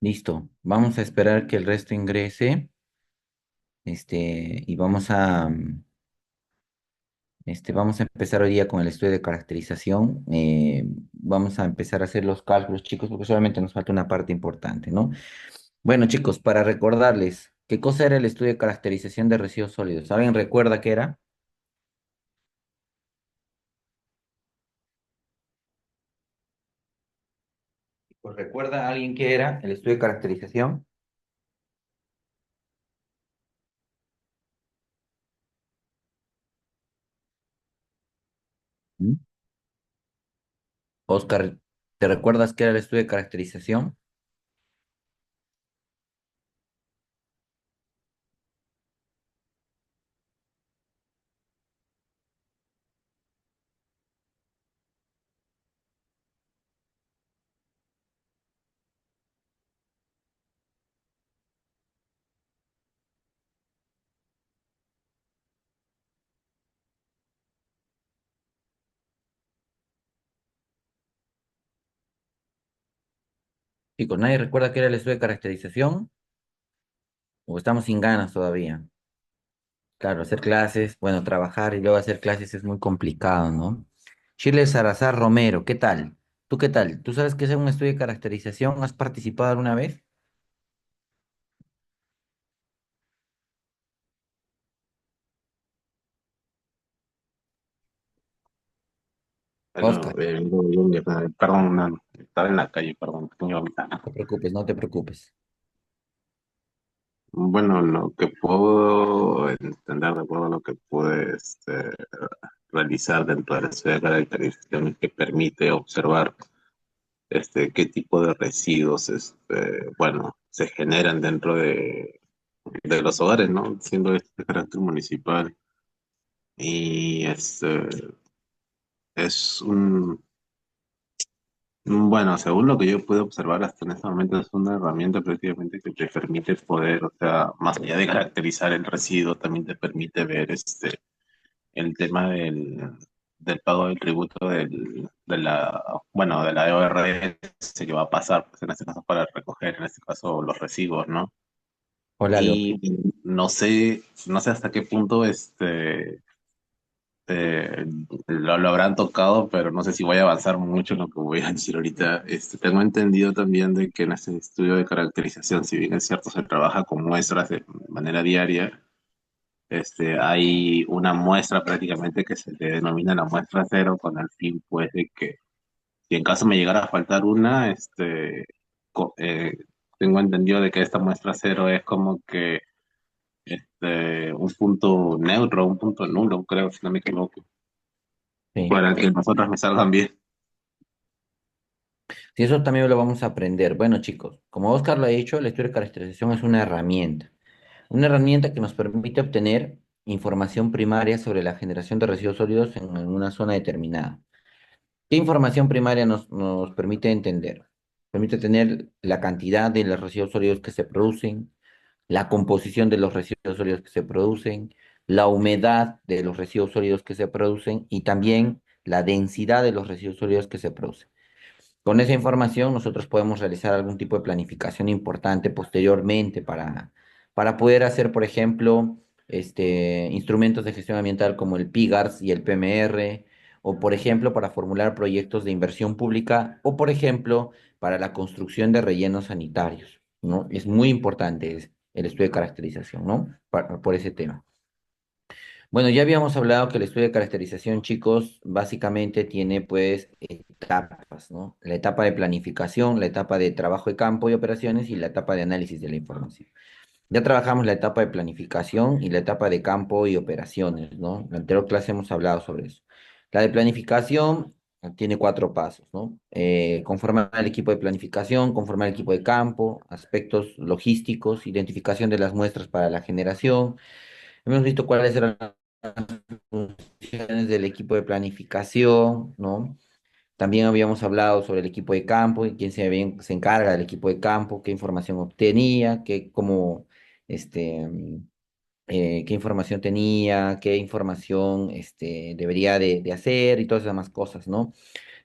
Listo. Vamos a esperar que el resto ingrese. Y vamos a empezar hoy día con el estudio de caracterización. Vamos a empezar a hacer los cálculos, chicos, porque solamente nos falta una parte importante, ¿no? Bueno, chicos, para recordarles, ¿qué cosa era el estudio de caracterización de residuos sólidos? ¿Alguien recuerda qué era? Pues recuerda a alguien qué era el estudio de caracterización. ¿Mm? Oscar, ¿te recuerdas qué era el estudio de caracterización? Chicos, ¿nadie recuerda qué era el estudio de caracterización? ¿O estamos sin ganas todavía? Claro, hacer clases, bueno, trabajar y luego hacer clases es muy complicado, ¿no? Shirley Salazar Romero, ¿qué tal? ¿Tú qué tal? ¿Tú sabes qué es un estudio de caracterización? ¿Has participado alguna vez? Bueno, Oscar, perdón, no, estaba en la calle, perdón, tengo no ahorita. te preocupes, no te preocupes. Bueno, lo que puedo entender, de acuerdo a lo que pude realizar dentro de la estudio de caracterización, es que permite observar qué tipo de residuos bueno, se generan dentro de los hogares, ¿no? Siendo este de carácter municipal. Y es un Bueno, según lo que yo puedo observar hasta en este momento, es una herramienta prácticamente que te permite poder, o sea, más allá de caracterizar el residuo, también te permite ver el tema del pago del tributo de la EORS que va a pasar, pues, en este caso para recoger, en este caso, los residuos, ¿no? Hola, Leo. Y no sé hasta qué punto lo habrán tocado, pero no sé si voy a avanzar mucho en lo que voy a decir ahorita. Tengo entendido también de que en este estudio de caracterización, si bien es cierto, se trabaja con muestras de manera diaria, hay una muestra prácticamente que se le denomina la muestra cero con el fin, pues, de que si en caso me llegara a faltar una, co- eh, tengo entendido de que esta muestra cero es como que un punto neutro, un punto nulo, creo, si no me equivoco, Sí. para que nosotros me salgan bien. Sí, eso también lo vamos a aprender. Bueno, chicos, como Oscar lo ha dicho, el estudio de caracterización es una herramienta. Una herramienta que nos permite obtener información primaria sobre la generación de residuos sólidos en una zona determinada. ¿Qué información primaria nos permite entender? Permite tener la cantidad de los residuos sólidos que se producen, la composición de los residuos sólidos que se producen, la humedad de los residuos sólidos que se producen y también la densidad de los residuos sólidos que se producen. Con esa información nosotros podemos realizar algún tipo de planificación importante posteriormente para poder hacer, por ejemplo, instrumentos de gestión ambiental como el PIGARS y el PMR, o por ejemplo, para formular proyectos de inversión pública, o por ejemplo, para la construcción de rellenos sanitarios, ¿no? Es muy importante el estudio de caracterización, ¿no? Por ese tema. Bueno, ya habíamos hablado que el estudio de caracterización, chicos, básicamente tiene pues etapas, ¿no? La etapa de planificación, la etapa de trabajo de campo y operaciones y la etapa de análisis de la información. Ya trabajamos la etapa de planificación y la etapa de campo y operaciones, ¿no? En la anterior clase hemos hablado sobre eso. La de planificación tiene cuatro pasos, ¿no? Conformar el equipo de planificación, conformar el equipo de campo, aspectos logísticos, identificación de las muestras para la generación. Hemos visto cuáles eran funciones del equipo de planificación, ¿no? También habíamos hablado sobre el equipo de campo y quién se encarga del equipo de campo, qué información obtenía, qué información tenía, qué información debería de hacer y todas esas demás cosas, ¿no?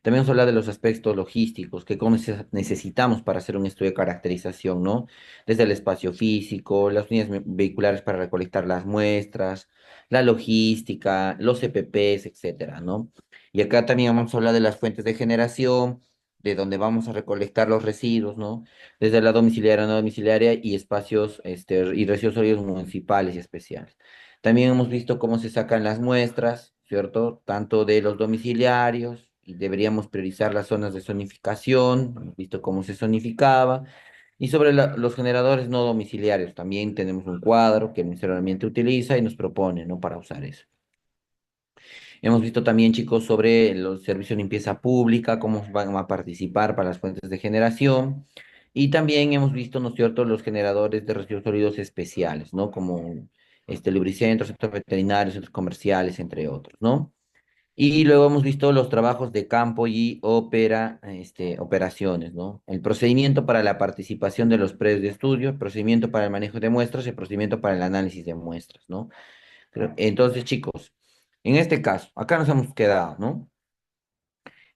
También vamos a hablar de los aspectos logísticos, que cómo necesitamos para hacer un estudio de caracterización, ¿no? Desde el espacio físico, las unidades vehiculares para recolectar las muestras, la logística, los EPPs, etcétera, ¿no? Y acá también vamos a hablar de las fuentes de generación, de donde vamos a recolectar los residuos, ¿no? Desde la domiciliaria, no domiciliaria y espacios, y residuos sólidos municipales y especiales. También hemos visto cómo se sacan las muestras, ¿cierto? Tanto de los domiciliarios, y deberíamos priorizar las zonas de zonificación, hemos visto cómo se zonificaba, y sobre los generadores no domiciliarios, también tenemos un cuadro que el Ministerio del Ambiente utiliza y nos propone, ¿no? Para usar eso. Hemos visto también, chicos, sobre los servicios de limpieza pública, cómo van a participar para las fuentes de generación. Y también hemos visto, ¿no es cierto?, los generadores de residuos sólidos especiales, ¿no? Como lubricentros, centros veterinarios, centros comerciales, entre otros, ¿no? Y luego hemos visto los trabajos de campo y operaciones, ¿no? El procedimiento para la participación de los predios de estudio, el procedimiento para el manejo de muestras, el procedimiento para el análisis de muestras, ¿no? Entonces, chicos, en este caso, acá nos hemos quedado, ¿no?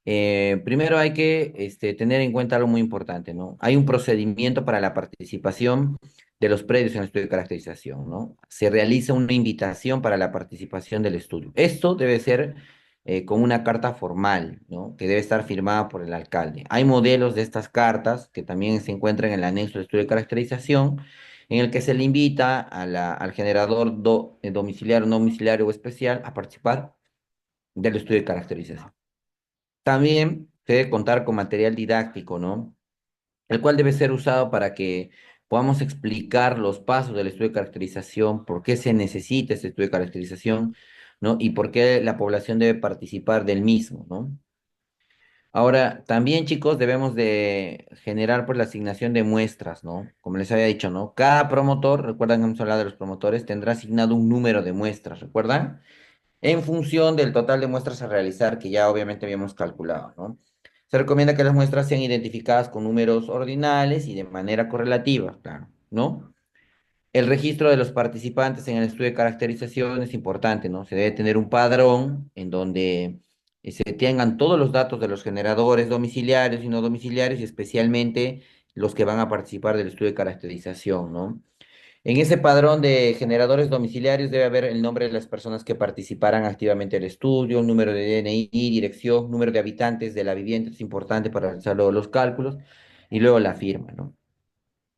Primero hay que tener en cuenta algo muy importante, ¿no? Hay un procedimiento para la participación de los predios en el estudio de caracterización, ¿no? Se realiza una invitación para la participación del estudio. Esto debe ser con una carta formal, ¿no? Que debe estar firmada por el alcalde. Hay modelos de estas cartas que también se encuentran en el anexo de estudio de caracterización, en el que se le invita al generador domiciliario, no domiciliario o especial a participar del estudio de caracterización. También se debe contar con material didáctico, ¿no? El cual debe ser usado para que podamos explicar los pasos del estudio de caracterización, por qué se necesita este estudio de caracterización, ¿no? Y por qué la población debe participar del mismo, ¿no? Ahora, también, chicos, debemos de generar pues la asignación de muestras, ¿no? Como les había dicho, ¿no? Cada promotor, recuerdan que hemos hablado de los promotores, tendrá asignado un número de muestras, ¿recuerdan? En función del total de muestras a realizar, que ya obviamente habíamos calculado, ¿no? Se recomienda que las muestras sean identificadas con números ordinales y de manera correlativa, claro, ¿no? El registro de los participantes en el estudio de caracterización es importante, ¿no? Se debe tener un padrón en donde se tengan todos los datos de los generadores domiciliarios y no domiciliarios y especialmente los que van a participar del estudio de caracterización, ¿no? En ese padrón de generadores domiciliarios debe haber el nombre de las personas que participarán activamente del estudio, el número de DNI, dirección, número de habitantes de la vivienda, es importante para realizar luego los cálculos, y luego la firma, ¿no?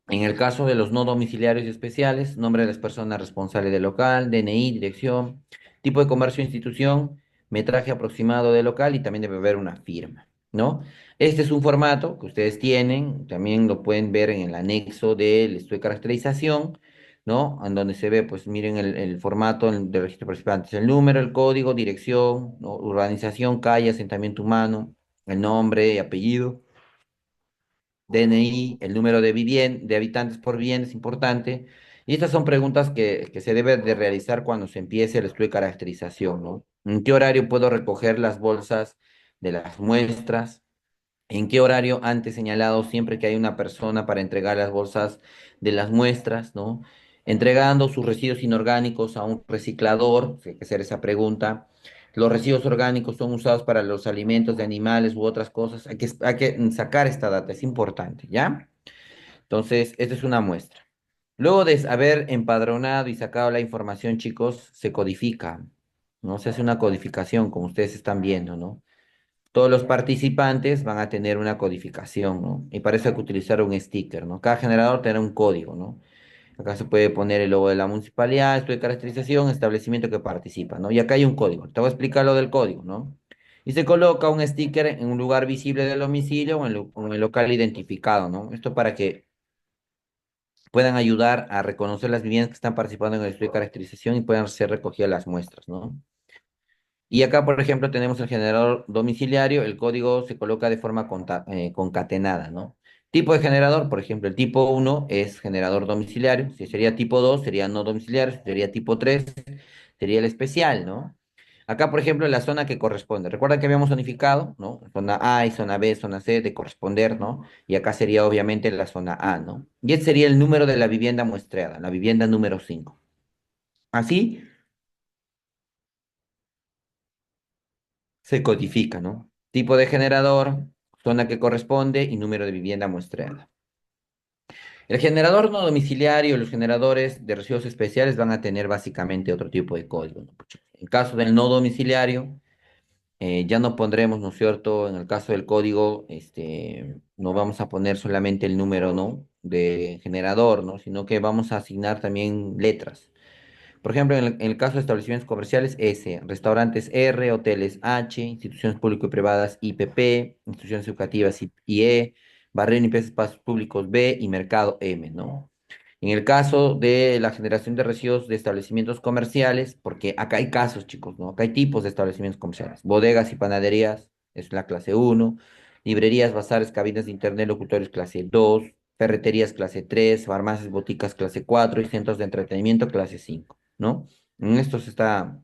En el caso de los no domiciliarios y especiales, nombre de las personas responsables del local, DNI, dirección, tipo de comercio o institución, metraje aproximado del local y también debe haber una firma, ¿no? Este es un formato que ustedes tienen, también lo pueden ver en el anexo del estudio de caracterización, ¿no? En donde se ve, pues miren el formato del registro de participantes, el número, el código, dirección, ¿no? Urbanización, calle, asentamiento humano, el nombre y apellido. DNI, el número de habitantes por bien es importante. Y estas son preguntas que se deben de realizar cuando se empiece el estudio de caracterización, ¿no? ¿En qué horario puedo recoger las bolsas de las muestras? ¿En qué horario antes señalado siempre que hay una persona para entregar las bolsas de las muestras, ¿no? Entregando sus residuos inorgánicos a un reciclador, hay que hacer esa pregunta. Los residuos orgánicos son usados para los alimentos de animales u otras cosas. Hay que sacar esta data, es importante, ¿ya? Entonces, esta es una muestra. Luego de haber empadronado y sacado la información, chicos, se codifica, ¿no? Se hace una codificación, como ustedes están viendo, ¿no? Todos los participantes van a tener una codificación, ¿no? Y para eso hay que utilizar un sticker, ¿no? Cada generador tendrá un código, ¿no? Acá se puede poner el logo de la municipalidad, estudio de caracterización, establecimiento que participa, ¿no? Y acá hay un código. Te voy a explicar lo del código, ¿no? Y se coloca un sticker en un lugar visible del domicilio o en el local identificado, ¿no? Esto para que puedan ayudar a reconocer las viviendas que están participando en el estudio de caracterización y puedan ser recogidas las muestras, ¿no? Y acá, por ejemplo, tenemos el generador domiciliario, el código se coloca de forma concatenada, ¿no? Tipo de generador, por ejemplo, el tipo uno es generador domiciliario, si sería tipo 2 sería no domiciliario, si sería tipo 3 sería el especial, ¿no? Acá, por ejemplo, la zona que corresponde. Recuerda que habíamos unificado, ¿no? Zona A y zona B, zona C de corresponder, ¿no? Y acá sería obviamente la zona A, ¿no? Y este sería el número de la vivienda muestreada, la vivienda número 5. Así se codifica, ¿no? tipo de generador, zona que corresponde y número de vivienda muestreada. El generador no domiciliario y los generadores de residuos especiales van a tener básicamente otro tipo de código, ¿no? En caso del no domiciliario, ya no pondremos, ¿no es cierto? En el caso del código, no vamos a poner solamente el número, ¿no? De generador, ¿no? Sino que vamos a asignar también letras. Por ejemplo, en el caso de establecimientos comerciales, S, restaurantes R, hoteles H, instituciones público y privadas IPP, instituciones educativas IE, barrio y limpieza de espacios públicos B y mercado M, ¿no? En el caso de la generación de residuos de establecimientos comerciales, porque acá hay casos, chicos, ¿no? Acá hay tipos de establecimientos comerciales. Bodegas y panaderías es la clase uno, librerías, bazares, cabinas de internet, locutorios clase 2, ferreterías clase 3, farmacias, boticas clase 4 y centros de entretenimiento clase 5, ¿no? En esto se está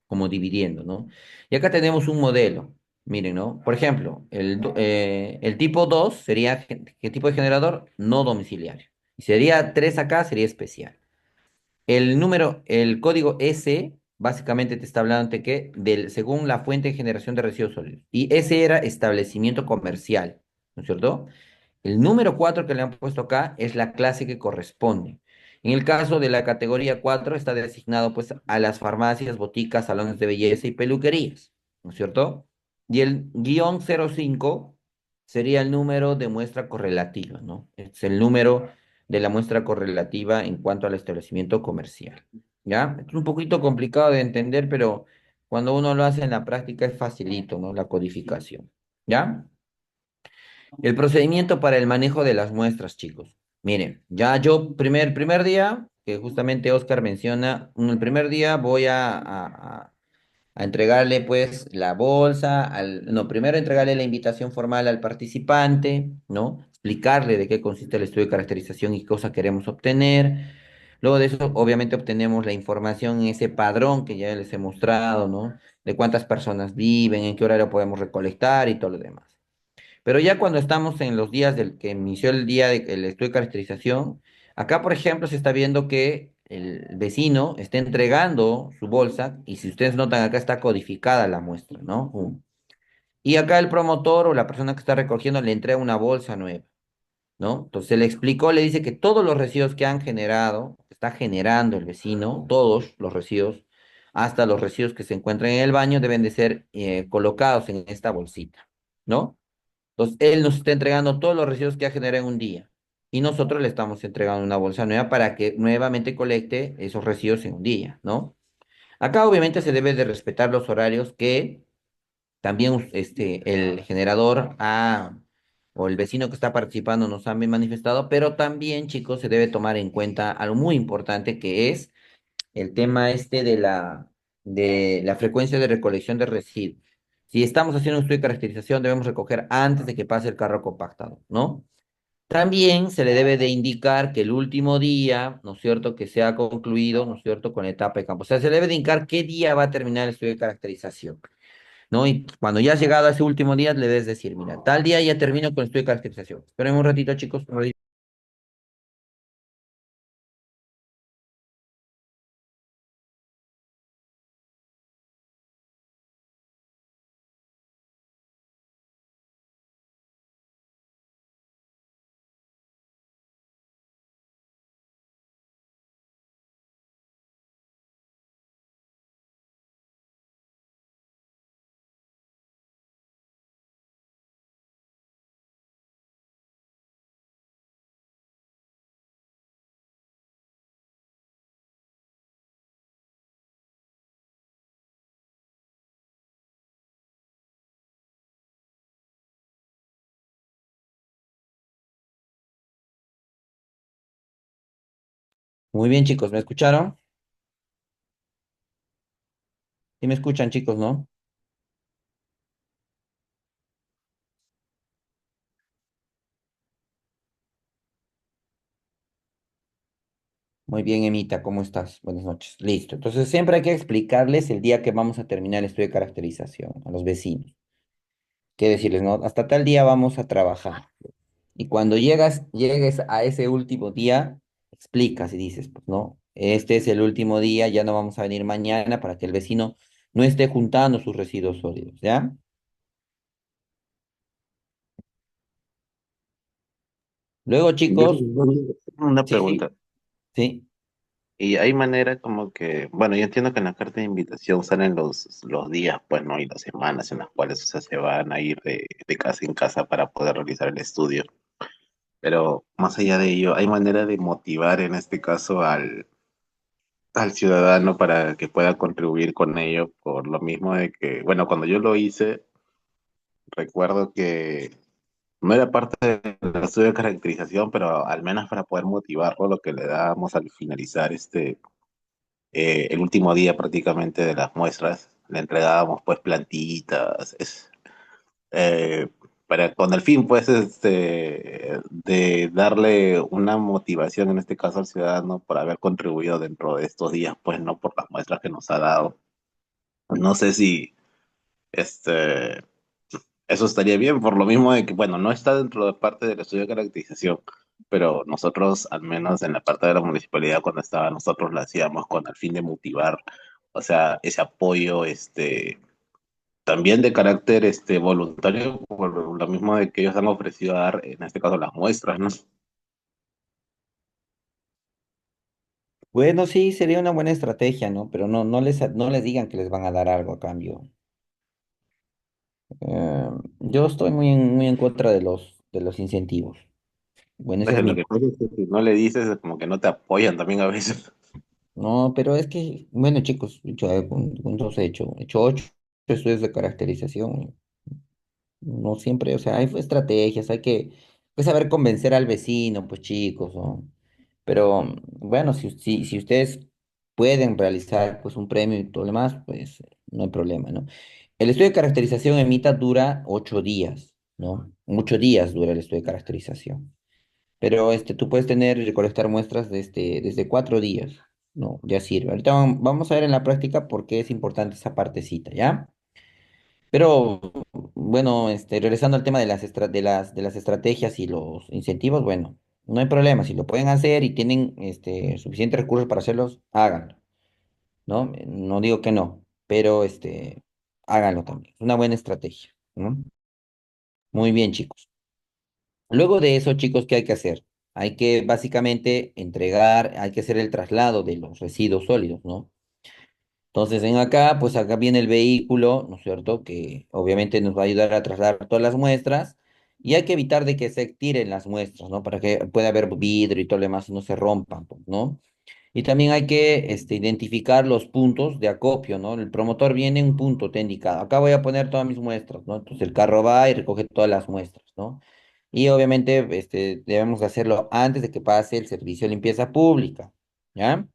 como dividiendo, ¿no? Y acá tenemos un modelo. Miren, ¿no? Por ejemplo, el tipo 2 sería, ¿qué tipo de generador? No domiciliario. Y sería 3 acá, sería especial. El código S, básicamente te está hablando de que, según la fuente de generación de residuos sólidos. Y ese era establecimiento comercial, ¿no es cierto? El número 4 que le han puesto acá es la clase que corresponde. En el caso de la categoría 4 está designado pues a las farmacias, boticas, salones de belleza y peluquerías, ¿no es cierto? Y el guión 05 sería el número de muestra correlativa, ¿no? Es el número de la muestra correlativa en cuanto al establecimiento comercial, ¿ya? Es un poquito complicado de entender, pero cuando uno lo hace en la práctica es facilito, ¿no? La codificación, ¿ya? El procedimiento para el manejo de las muestras, chicos. Miren, ya yo primer día, que justamente Oscar menciona, el primer día voy a entregarle pues la bolsa, no, primero entregarle la invitación formal al participante, ¿no? Explicarle de qué consiste el estudio de caracterización y qué cosa queremos obtener. Luego de eso, obviamente, obtenemos la información en ese padrón que ya les he mostrado, ¿no? De cuántas personas viven, en qué horario podemos recolectar y todo lo demás. Pero ya cuando estamos en los días del que inició el día del estudio de caracterización, acá, por ejemplo, se está viendo que el vecino está entregando su bolsa y si ustedes notan, acá está codificada la muestra, ¿no? Y acá el promotor o la persona que está recogiendo le entrega una bolsa nueva, ¿no? Entonces se le explicó, le dice que todos los residuos que han generado, que está generando el vecino, todos los residuos, hasta los residuos que se encuentran en el baño, deben de ser colocados en esta bolsita, ¿no? Entonces, él nos está entregando todos los residuos que ha generado en un día. Y nosotros le estamos entregando una bolsa nueva para que nuevamente colecte esos residuos en un día, ¿no? Acá obviamente se debe de respetar los horarios que también el generador o el vecino que está participando nos han manifestado, pero también, chicos, se debe tomar en cuenta algo muy importante que es el tema de la frecuencia de recolección de residuos. Si estamos haciendo un estudio de caracterización, debemos recoger antes de que pase el carro compactado, ¿no? También se le debe de indicar que el último día, ¿no es cierto?, que se ha concluido, ¿no es cierto?, con la etapa de campo. O sea, se le debe de indicar qué día va a terminar el estudio de caracterización, ¿no? Y cuando ya has llegado a ese último día, le debes decir, mira, tal día ya termino con el estudio de caracterización. Esperen un ratito, chicos. Un ratito. Muy bien, chicos, ¿me escucharon? Sí me escuchan, chicos, ¿no? Muy bien, Emita, ¿cómo estás? Buenas noches. Listo. Entonces, siempre hay que explicarles el día que vamos a terminar el estudio de caracterización a los vecinos. ¿Qué decirles, no? Hasta tal día vamos a trabajar. Y cuando llegues a ese último día, explicas y dices, pues, no, este es el último día, ya no vamos a venir mañana para que el vecino no esté juntando sus residuos sólidos, ¿ya? Luego, Yo chicos, tengo una sí, sí, pregunta. sí. Y hay manera como que, bueno, yo entiendo que en la carta de invitación salen los días, pues, ¿no? Y las semanas en las cuales, o sea, se van a ir de casa en casa para poder realizar el estudio. Pero más allá de ello, ¿hay manera de motivar en este caso al ciudadano para que pueda contribuir con ello? Por lo mismo de que, bueno, cuando yo lo hice, recuerdo que no era parte del estudio de caracterización, pero al menos para poder motivarlo, lo que le dábamos al finalizar el último día prácticamente de las muestras, le entregábamos pues plantitas, eh, para con el fin pues de darle una motivación en este caso al ciudadano por haber contribuido dentro de estos días, pues no por las muestras que nos ha dado. No sé si este eso estaría bien, por lo mismo de que, bueno, no está dentro de parte del estudio de caracterización, pero nosotros, al menos en la parte de la municipalidad, cuando estaba, nosotros lo hacíamos con el fin de motivar, o sea, ese apoyo, también de carácter, voluntario, por lo mismo de que ellos han ofrecido dar, en este caso, las muestras, ¿no? Bueno, sí, sería una buena estrategia, ¿no? Pero no les digan que les van a dar algo a cambio. Yo estoy muy en contra de los incentivos. Bueno, ese es Lo mi. que pasa es que si no le dices, es como que no te apoyan también a veces. No, pero es que, bueno, chicos, ¿cuántos he hecho 8 estudios de caracterización. No siempre, o sea, hay estrategias, hay que pues, saber convencer al vecino, pues chicos, ¿no? Pero bueno, si ustedes pueden realizar pues un premio y todo lo demás, pues no hay problema, ¿no? El estudio de caracterización en mitad dura 8 días, ¿no? 8 días dura el estudio de caracterización. Pero tú puedes tener y recolectar muestras desde 4 días, ¿no? Ya sirve. Ahorita vamos a ver en la práctica por qué es importante esa partecita, ¿ya? Pero bueno, regresando al tema de las estrategias y los incentivos, bueno, no hay problema. Si lo pueden hacer y tienen suficientes recursos para hacerlos, háganlo, ¿no? No digo que no, pero háganlo también. Es una buena estrategia, ¿no? Muy bien, chicos. Luego de eso, chicos, ¿qué hay que hacer? Hay que básicamente hay que hacer el traslado de los residuos sólidos, ¿no? Entonces, pues acá viene el vehículo, ¿no es cierto? Que obviamente nos va a ayudar a trasladar todas las muestras y hay que evitar de que se tiren las muestras, ¿no? Para que pueda haber vidrio y todo lo demás y no se rompan, pues, ¿no? Y también hay que identificar los puntos de acopio, ¿no? El promotor viene, un punto te ha indicado. Acá voy a poner todas mis muestras, ¿no? Entonces el carro va y recoge todas las muestras, ¿no? Y obviamente debemos hacerlo antes de que pase el servicio de limpieza pública, ¿ya?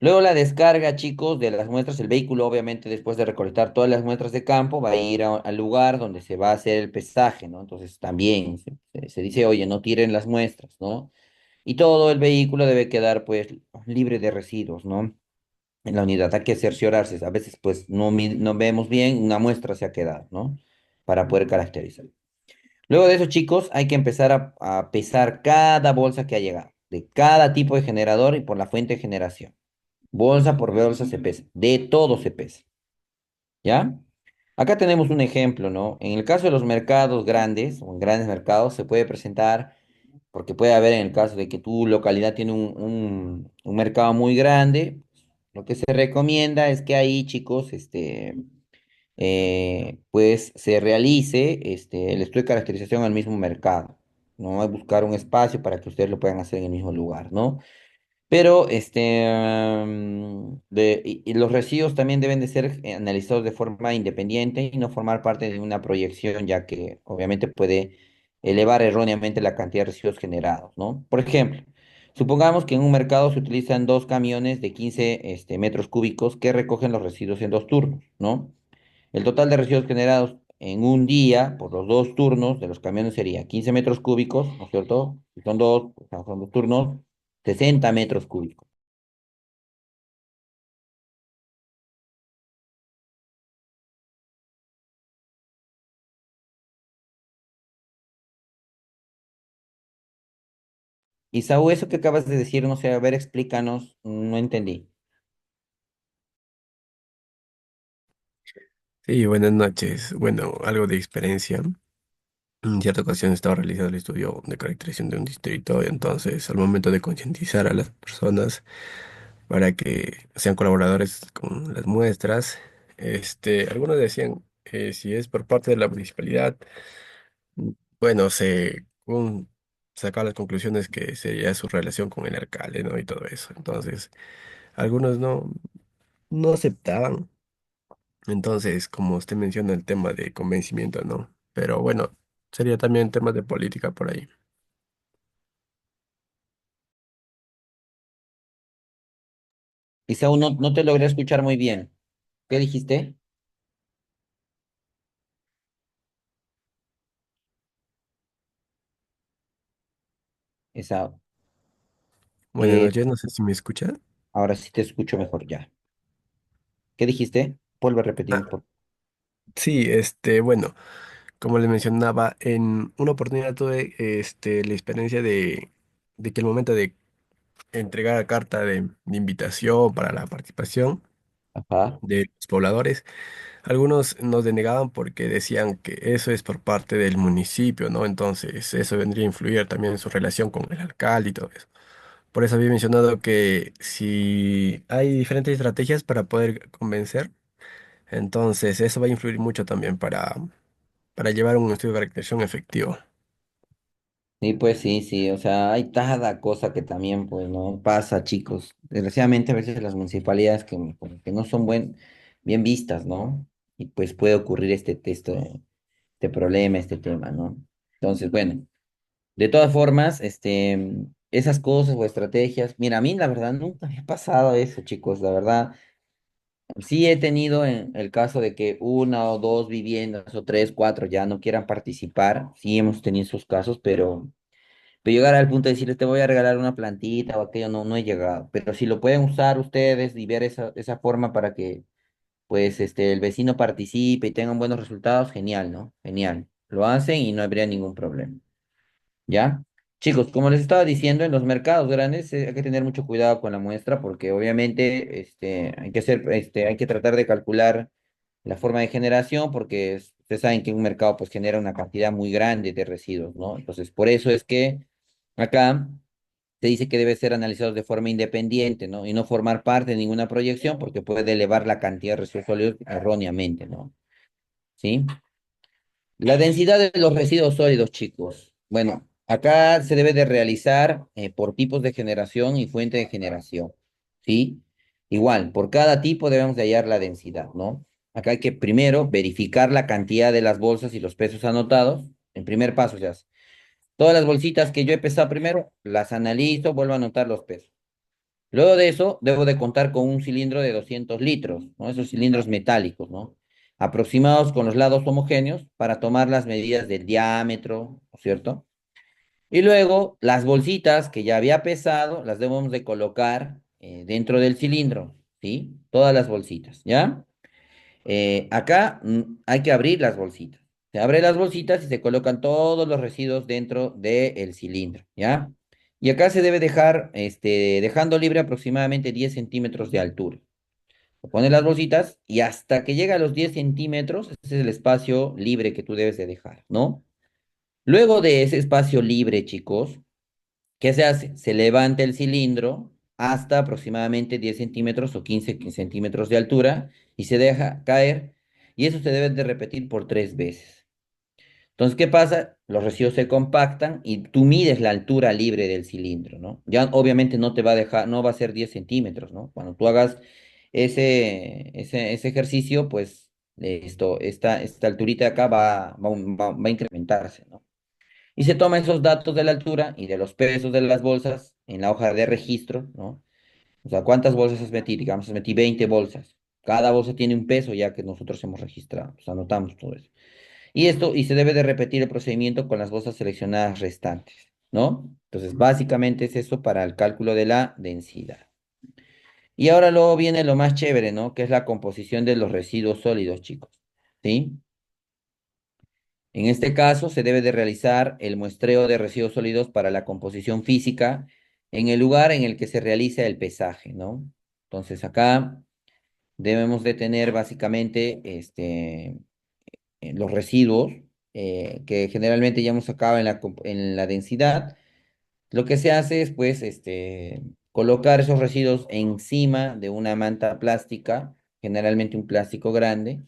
Luego la descarga, chicos, de las muestras, el vehículo obviamente después de recolectar todas las muestras de campo va a ir al lugar donde se va a hacer el pesaje, ¿no? Entonces también se dice, oye, no tiren las muestras, ¿no? Y todo el vehículo debe quedar pues libre de residuos, ¿no? En la unidad hay que cerciorarse, a veces pues no vemos bien, una muestra se ha quedado, ¿no? Para poder caracterizar. Luego de eso, chicos, hay que empezar a pesar cada bolsa que ha llegado, de cada tipo de generador y por la fuente de generación. Bolsa por bolsa se pesa, de todo se pesa, ¿ya? Acá tenemos un ejemplo, ¿no? En el caso de los mercados grandes o en grandes mercados se puede presentar, porque puede haber en el caso de que tu localidad tiene un mercado muy grande, lo que se recomienda es que ahí, chicos, pues se realice el estudio de caracterización al mismo mercado, ¿no? Hay buscar un espacio para que ustedes lo puedan hacer en el mismo lugar, ¿no? Pero y los residuos también deben de ser analizados de forma independiente y no formar parte de una proyección, ya que obviamente puede elevar erróneamente la cantidad de residuos generados, ¿no? Por ejemplo, supongamos que en un mercado se utilizan 2 camiones de 15 metros cúbicos que recogen los residuos en 2 turnos, ¿no? El total de residuos generados en un día por los 2 turnos de los camiones sería 15 metros cúbicos, ¿no es cierto? Si son dos, o sea, son 2 turnos, 60 metros cúbicos. Isaú, eso que acabas de decir, no sé, a ver, explícanos, no entendí. Sí, buenas noches. Bueno, algo de experiencia. En cierta ocasión estaba realizando el estudio de caracterización de un distrito, y entonces al momento de concientizar a las personas para que sean colaboradores con las muestras, algunos decían, si es por parte de la municipalidad, mm, bueno, sacaban las conclusiones que sería su relación con el alcalde, ¿no? Y todo eso. Entonces, algunos no aceptaban. Entonces, como usted menciona el tema de convencimiento, ¿no? Pero bueno, sería también temas de política por ahí. Isaú, no te logré escuchar muy bien. ¿Qué dijiste? Isaú. Buenas Eh, noches, no sé si me escucha. ahora sí te escucho mejor ya. ¿Qué dijiste? Vuelve a repetirme Ah, por... sí, bueno, como les mencionaba, en una oportunidad tuve la experiencia de que el momento de entregar la carta de invitación para la participación Ajá. de los pobladores, algunos nos denegaban porque decían que eso es por parte del municipio, ¿no? Entonces, eso vendría a influir también en su relación con el alcalde y todo eso. Por eso había mencionado que si hay diferentes estrategias para poder convencer, entonces eso va a influir mucho también para llevar un estudio de caracterización efectivo. Sí, pues sí, sí, o sea, hay cada cosa que también, pues, no pasa, chicos. Desgraciadamente, a veces las municipalidades que, como que no son bien vistas, ¿no? Y pues puede ocurrir este problema, este tema, ¿no? Entonces, bueno, de todas formas, esas cosas o estrategias, mira, a mí la verdad nunca me ha pasado eso, chicos, la verdad. Sí he tenido en el caso de que una o dos viviendas o tres, cuatro ya no quieran participar, sí hemos tenido esos casos, pero llegar al punto de decirles te voy a regalar una plantita o aquello, no he llegado. Pero si lo pueden usar ustedes y ver esa forma para que pues el vecino participe y tengan buenos resultados, genial, ¿no? Genial. Lo hacen y no habría ningún problema. ¿Ya? Chicos, como les estaba diciendo, en los mercados grandes hay que tener mucho cuidado con la muestra porque obviamente hay que tratar de calcular la forma de generación porque ustedes saben que un mercado pues genera una cantidad muy grande de residuos, ¿no? Entonces, por eso es que acá se dice que debe ser analizado de forma independiente, ¿no? Y no formar parte de ninguna proyección porque puede elevar la cantidad de residuos sólidos erróneamente, ¿no? ¿Sí? La densidad de los residuos sólidos, chicos. Bueno, acá se debe de realizar por tipos de generación y fuente de generación, ¿sí? Igual, por cada tipo debemos de hallar la densidad, ¿no? Acá hay que primero verificar la cantidad de las bolsas y los pesos anotados. En primer paso se hace. Todas las bolsitas que yo he pesado primero, las analizo, vuelvo a anotar los pesos. Luego de eso, debo de contar con un cilindro de 200 litros, ¿no? Esos cilindros metálicos, ¿no? Aproximados con los lados homogéneos para tomar las medidas del diámetro, ¿no es cierto? Y luego, las bolsitas que ya había pesado, las debemos de colocar dentro del cilindro, ¿sí? Todas las bolsitas, ¿ya? Acá hay que abrir las bolsitas. Se abren las bolsitas y se colocan todos los residuos dentro del cilindro, ¿ya? Y acá se debe dejar, dejando libre aproximadamente 10 centímetros de altura. Pones las bolsitas y hasta que llega a los 10 centímetros, ese es el espacio libre que tú debes de dejar, ¿no? Luego de ese espacio libre, chicos, ¿qué se hace? Se levanta el cilindro hasta aproximadamente 10 centímetros o 15 centímetros de altura y se deja caer y eso se debe de repetir por 3 veces. Entonces, ¿qué pasa? Los residuos se compactan y tú mides la altura libre del cilindro, ¿no? Ya obviamente no te va a dejar, no va a ser 10 centímetros, ¿no? Cuando tú hagas ese ejercicio, pues esta alturita de acá va a incrementarse, ¿no? Y se toma esos datos de la altura y de los pesos de las bolsas en la hoja de registro, ¿no? O sea, ¿cuántas bolsas has metido? Digamos, metí 20 bolsas. Cada bolsa tiene un peso ya que nosotros hemos registrado. O sea, anotamos todo eso. Y se debe de repetir el procedimiento con las bolsas seleccionadas restantes, ¿no? Entonces, básicamente es eso para el cálculo de la densidad. Y ahora luego viene lo más chévere, ¿no? Que es la composición de los residuos sólidos, chicos. ¿Sí? En este caso, se debe de realizar el muestreo de residuos sólidos para la composición física en el lugar en el que se realiza el pesaje, ¿no? Entonces, acá debemos de tener básicamente los residuos. que generalmente ya hemos sacado en en la densidad, lo que se hace es, pues, colocar esos residuos encima de una manta plástica, generalmente un plástico grande.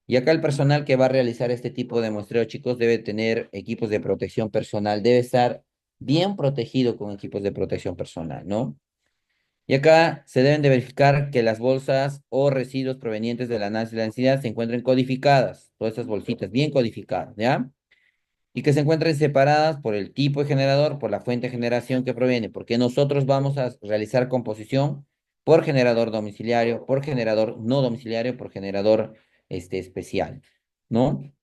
Y acá el personal que va a realizar este tipo de muestreo, chicos, debe tener equipos de protección personal, debe estar bien protegido con equipos de protección personal, ¿no? Y acá se deben de verificar que las bolsas o residuos provenientes del análisis de la densidad se encuentren codificadas, todas esas bolsitas bien codificadas, ¿ya? Y que se encuentren separadas por el tipo de generador, por la fuente de generación que proviene, porque nosotros vamos a realizar composición por generador domiciliario, por generador no domiciliario, por generador especial, ¿no?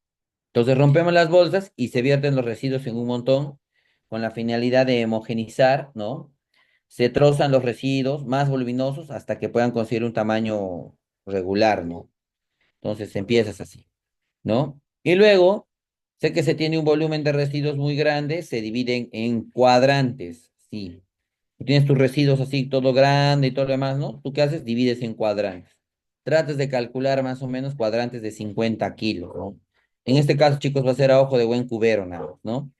Entonces rompemos las bolsas y se vierten los residuos en un montón con la finalidad de homogenizar, ¿no? Se trozan los residuos más voluminosos hasta que puedan conseguir un tamaño regular, ¿no? Entonces empiezas así, ¿no? Y luego, sé que se tiene un volumen de residuos muy grande, se dividen en cuadrantes, sí. Tú tienes tus residuos así, todo grande y todo lo demás, ¿no? ¿Tú qué haces? Divides en cuadrantes. Tratas de calcular más o menos cuadrantes de 50 kilos, ¿no? En este caso, chicos, va a ser a ojo de buen cubero, nada más, ¿no?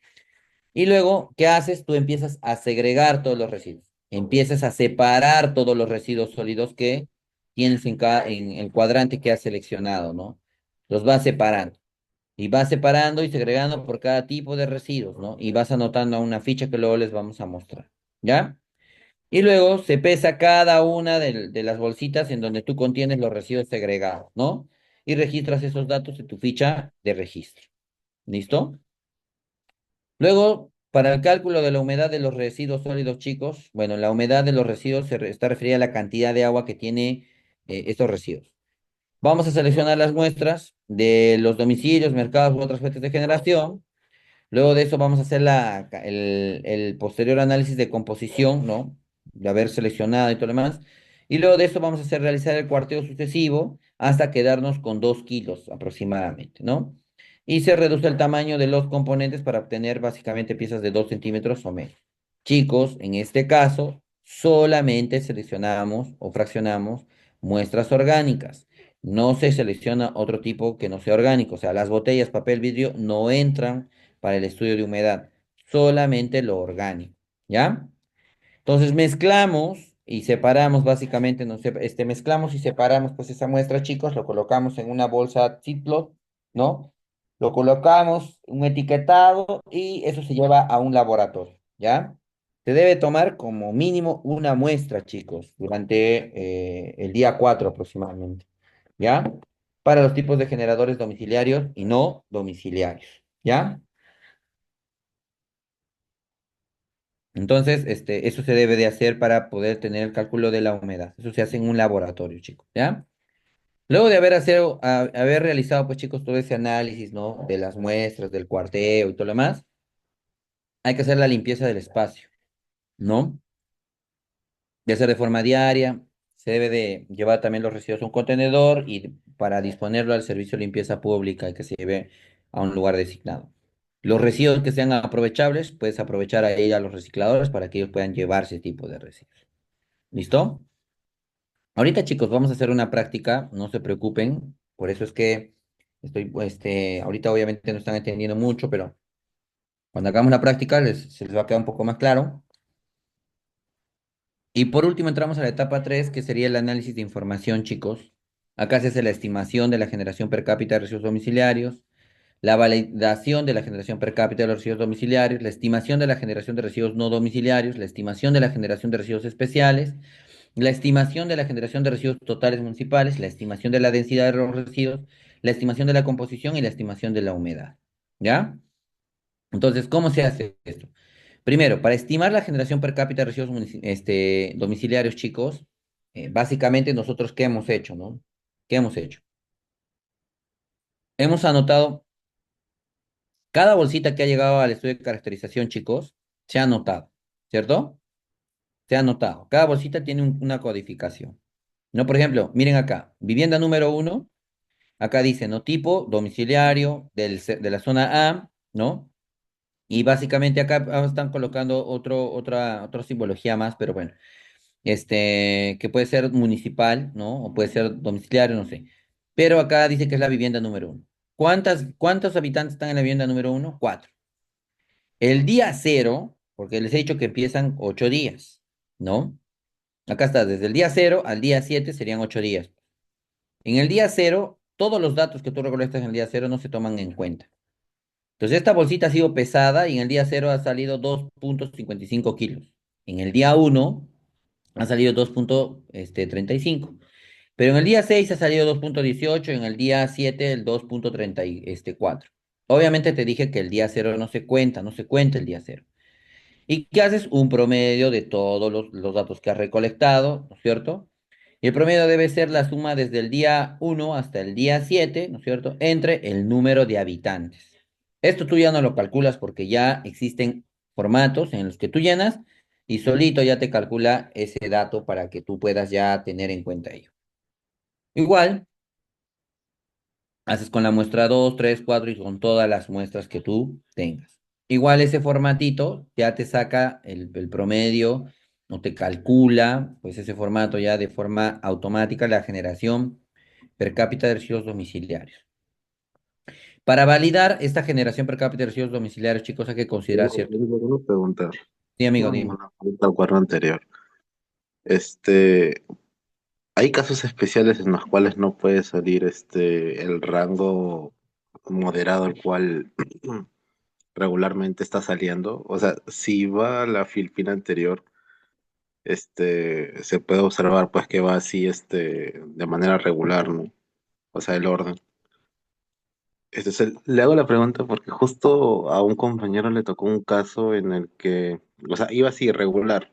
Y luego, ¿qué haces? Tú empiezas a segregar todos los residuos. Empiezas a separar todos los residuos sólidos que tienes en el cuadrante que has seleccionado, ¿no? Los vas separando. Y vas separando y segregando por cada tipo de residuos, ¿no? Y vas anotando a una ficha que luego les vamos a mostrar, ¿ya? Y luego se pesa cada una de las bolsitas en donde tú contienes los residuos segregados, ¿no? Y registras esos datos en tu ficha de registro. ¿Listo? Luego, para el cálculo de la humedad de los residuos sólidos, chicos, bueno, la humedad de los residuos está referida a la cantidad de agua que tiene estos residuos. Vamos a seleccionar las muestras de los domicilios, mercados u otras fuentes de generación. Luego de eso vamos a hacer el posterior análisis de composición, ¿no? De haber seleccionado y todo lo demás. Y luego de eso vamos a hacer realizar el cuarteo sucesivo hasta quedarnos con 2 kilos aproximadamente, ¿no? Y se reduce el tamaño de los componentes para obtener básicamente piezas de 2 centímetros o menos. Chicos, en este caso, solamente seleccionamos o fraccionamos muestras orgánicas. No se selecciona otro tipo que no sea orgánico. O sea, las botellas, papel, vidrio no entran para el estudio de humedad, solamente lo orgánico, ¿ya? Entonces mezclamos y separamos básicamente, mezclamos y separamos pues esa muestra, chicos, lo colocamos en una bolsa Ziploc, ¿no? Lo colocamos, un etiquetado y eso se lleva a un laboratorio, ¿ya? Se debe tomar como mínimo una muestra, chicos, durante el día 4 aproximadamente, ¿ya? Para los tipos de generadores domiciliarios y no domiciliarios, ¿ya? Entonces, eso se debe de hacer para poder tener el cálculo de la humedad. Eso se hace en un laboratorio, chicos, ¿ya? Luego de haber realizado, pues, chicos, todo ese análisis, ¿no? De las muestras, del cuarteo y todo lo demás, hay que hacer la limpieza del espacio, ¿no? De hacer de forma diaria. Se debe de llevar también los residuos a un contenedor y para disponerlo al servicio de limpieza pública y que se lleve a un lugar designado. Los residuos que sean aprovechables, puedes aprovechar ahí a los recicladores para que ellos puedan llevar ese tipo de residuos. ¿Listo? Ahorita, chicos, vamos a hacer una práctica, no se preocupen, por eso es que ahorita obviamente no están entendiendo mucho, pero cuando hagamos la práctica se les va a quedar un poco más claro. Y por último entramos a la etapa 3 que sería el análisis de información, chicos. Acá se hace la estimación de la generación per cápita de residuos domiciliarios, la validación de la generación per cápita de los residuos domiciliarios, la estimación de la generación de residuos no domiciliarios, la estimación de la generación de residuos especiales, la estimación de la generación de residuos totales municipales, la estimación de la densidad de los residuos, la estimación de la composición y la estimación de la humedad. ¿Ya? Entonces, ¿cómo se hace esto? Primero, para estimar la generación per cápita de residuos domiciliarios, chicos, básicamente nosotros, ¿qué hemos hecho, no? ¿Qué hemos hecho? Hemos anotado cada bolsita que ha llegado al estudio de caracterización, chicos, se ha anotado, ¿cierto? Se ha anotado. Cada bolsita tiene una codificación. ¿No? Por ejemplo, miren acá, vivienda número uno, acá dice, ¿no? Tipo domiciliario de la zona A, ¿no? Y básicamente acá están colocando otra simbología más, pero bueno, que puede ser municipal, ¿no? O puede ser domiciliario, no sé. Pero acá dice que es la vivienda número uno. ¿Cuántos habitantes están en la vivienda número uno? Cuatro. El día cero, porque les he dicho que empiezan 8 días, ¿no? Acá está, desde el día cero al día 7 serían 8 días. En el día cero, todos los datos que tú recolectas en el día cero no se toman en cuenta. Entonces, esta bolsita ha sido pesada y en el día cero ha salido 2,55 kilos. En el día uno ha salido 2,35. Pero en el día 6 ha salido 2,18, en el día 7 el 2,34. Obviamente te dije que el día cero no se cuenta, no se cuenta el día cero. ¿Y qué haces? Un promedio de todos los datos que has recolectado, ¿no es cierto? Y el promedio debe ser la suma desde el día uno hasta el día 7, ¿no es cierto? Entre el número de habitantes. Esto tú ya no lo calculas porque ya existen formatos en los que tú llenas y solito ya te calcula ese dato para que tú puedas ya tener en cuenta ello. Igual, haces con la muestra 2, 3, 4 y con todas las muestras que tú tengas. Igual ese formatito ya te saca el promedio o te calcula, pues ese formato ya de forma automática la generación per cápita de residuos domiciliarios. Para validar esta generación per cápita de residuos domiciliarios, chicos, hay que considerar cierto. Una pregunta, Sí, amigo, dime. una pregunta al cuadro anterior. Este, ¿Hay casos especiales en los cuales no puede salir el rango moderado al cual regularmente está saliendo? O sea, si va a la Filipina anterior, se puede observar pues que va así, de manera regular, ¿no? O sea, el orden. Le hago la pregunta porque justo a un compañero le tocó un caso en el que, o sea, iba así irregular.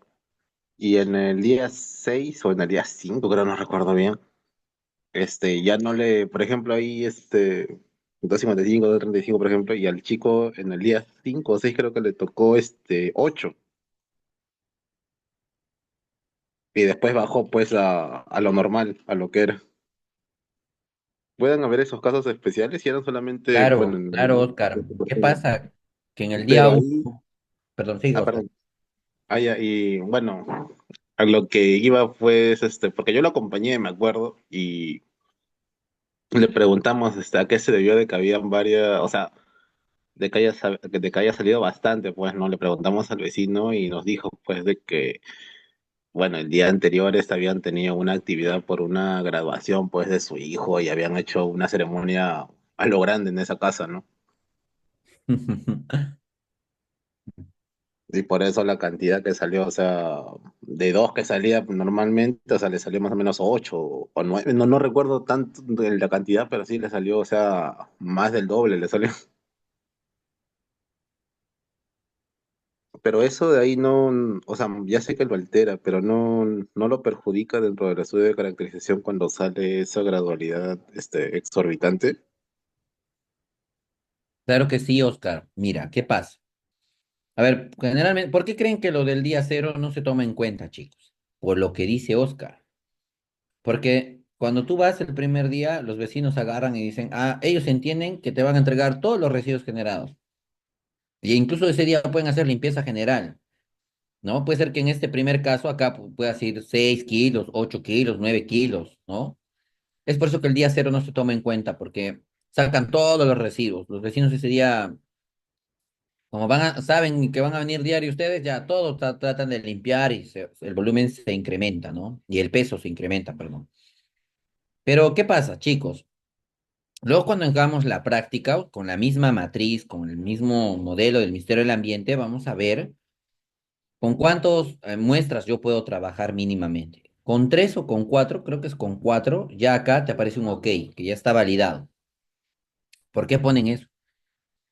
Y en el día 6 o en el día 5 creo, no recuerdo bien, ya no le, por ejemplo, ahí, 255, 235 por ejemplo, y al chico en el día 5 o 6 creo que le tocó, 8 y después bajó pues a lo normal, a lo que era. Pueden haber esos casos especiales y eran solamente, bueno, Claro, claro, Oscar. ¿Qué pasa? Que en el día pero uno, ahí, perdón, sigo, Oscar. perdón, ya, y bueno, a lo que iba pues, porque yo lo acompañé, me acuerdo, y le preguntamos, a qué se debió de que habían varias, o sea, de que haya salido bastante, pues, ¿no? Le preguntamos al vecino y nos dijo, pues, de que, bueno, el día anterior habían tenido una actividad por una graduación, pues, de su hijo y habían hecho una ceremonia a lo grande en esa casa, ¿no? Y por eso la cantidad que salió, o sea, de dos que salía normalmente, o sea, le salió más o menos ocho o nueve, no, no recuerdo tanto de la cantidad, pero sí le salió, o sea, más del doble le salió. Pero eso de ahí no, o sea, ya sé que lo altera, pero no, no lo perjudica dentro del estudio de caracterización cuando sale esa gradualidad, exorbitante. Claro que sí, Oscar. Mira, ¿qué pasa? A ver, generalmente, ¿por qué creen que lo del día cero no se toma en cuenta, chicos? Por lo que dice Oscar. Porque cuando tú vas el primer día, los vecinos agarran y dicen, ah, ellos entienden que te van a entregar todos los residuos generados. Y incluso ese día pueden hacer limpieza general, ¿no? Puede ser que en este primer caso acá puedas ir 6 kilos, 8 kilos, 9 kilos, ¿no? Es por eso que el día cero no se toma en cuenta, porque sacan todos los residuos. Los vecinos ese día, como saben que van a venir diario ustedes, ya todos tratan de limpiar y el volumen se incrementa, ¿no? Y el peso se incrementa, perdón. Pero, ¿qué pasa, chicos? Luego cuando hagamos la práctica, con la misma matriz, con el mismo modelo del Ministerio del Ambiente, vamos a ver con cuántas muestras yo puedo trabajar mínimamente. Con tres o con cuatro, creo que es con cuatro, ya acá te aparece un OK, que ya está validado. ¿Por qué ponen eso?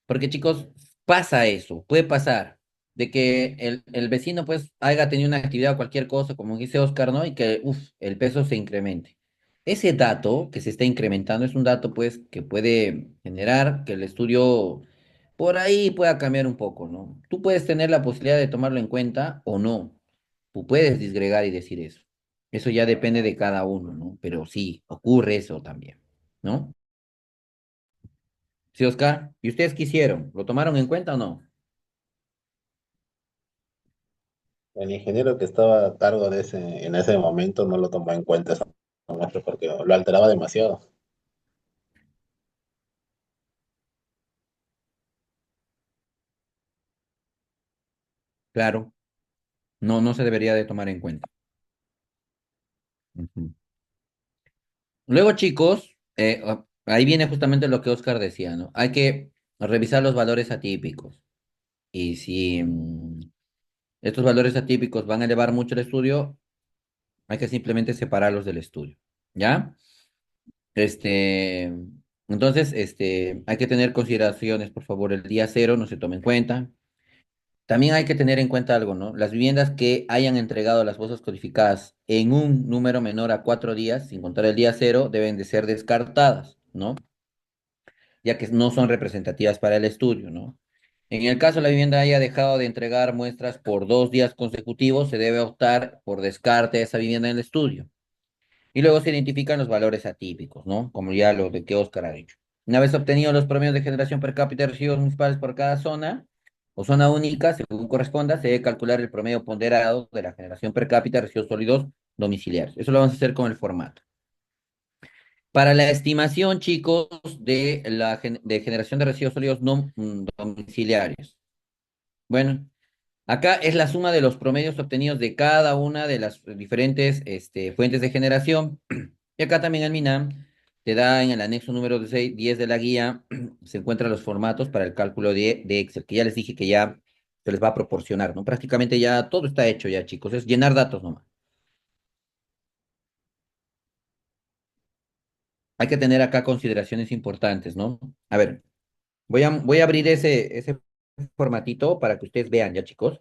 Porque chicos, pasa eso, puede pasar, de que el vecino pues haya tenido una actividad o cualquier cosa, como dice Oscar, ¿no? Y que, el peso se incremente. Ese dato que se está incrementando es un dato pues que puede generar que el estudio por ahí pueda cambiar un poco, ¿no? Tú puedes tener la posibilidad de tomarlo en cuenta o no. Tú puedes disgregar y decir eso. Eso ya depende de cada uno, ¿no? Pero sí, ocurre eso también, ¿no? Sí, Oscar. ¿Y ustedes qué hicieron? ¿Lo tomaron en cuenta o no? El ingeniero que estaba a cargo en ese momento no lo tomó en cuenta esa muestra porque lo alteraba demasiado. Claro, no, no se debería de tomar en cuenta. Ujú. Luego, chicos, ahí viene justamente lo que Oscar decía, ¿no? Hay que revisar los valores atípicos. Y si estos valores atípicos van a elevar mucho el estudio, hay que simplemente separarlos del estudio. ¿Ya? Este, entonces, hay que tener consideraciones, por favor, el día cero no se tome en cuenta. También hay que tener en cuenta algo, ¿no? Las viviendas que hayan entregado las cosas codificadas en un número menor a 4 días, sin contar el día cero, deben de ser descartadas, ¿no? Ya que no son representativas para el estudio, ¿no? En el caso de la vivienda haya dejado de entregar muestras por 2 días consecutivos, se debe optar por descarte de esa vivienda en el estudio. Y luego se identifican los valores atípicos, ¿no? Como ya lo de que Oscar ha dicho. Una vez obtenidos los promedios de generación per cápita de residuos municipales por cada zona o zona única, según corresponda, se debe calcular el promedio ponderado de la generación per cápita de residuos sólidos domiciliarios. Eso lo vamos a hacer con el formato. Para la estimación, chicos, de de generación de residuos sólidos no domiciliarios. Bueno, acá es la suma de los promedios obtenidos de cada una de las diferentes fuentes de generación. Y acá también el MINAM te da en el anexo número 10 de la guía, se encuentran los formatos para el cálculo de Excel, que ya les dije que ya se les va a proporcionar, ¿no? Prácticamente ya todo está hecho ya, chicos, es llenar datos nomás. Hay que tener acá consideraciones importantes, ¿no? A ver, voy a abrir ese formatito para que ustedes vean ya, chicos.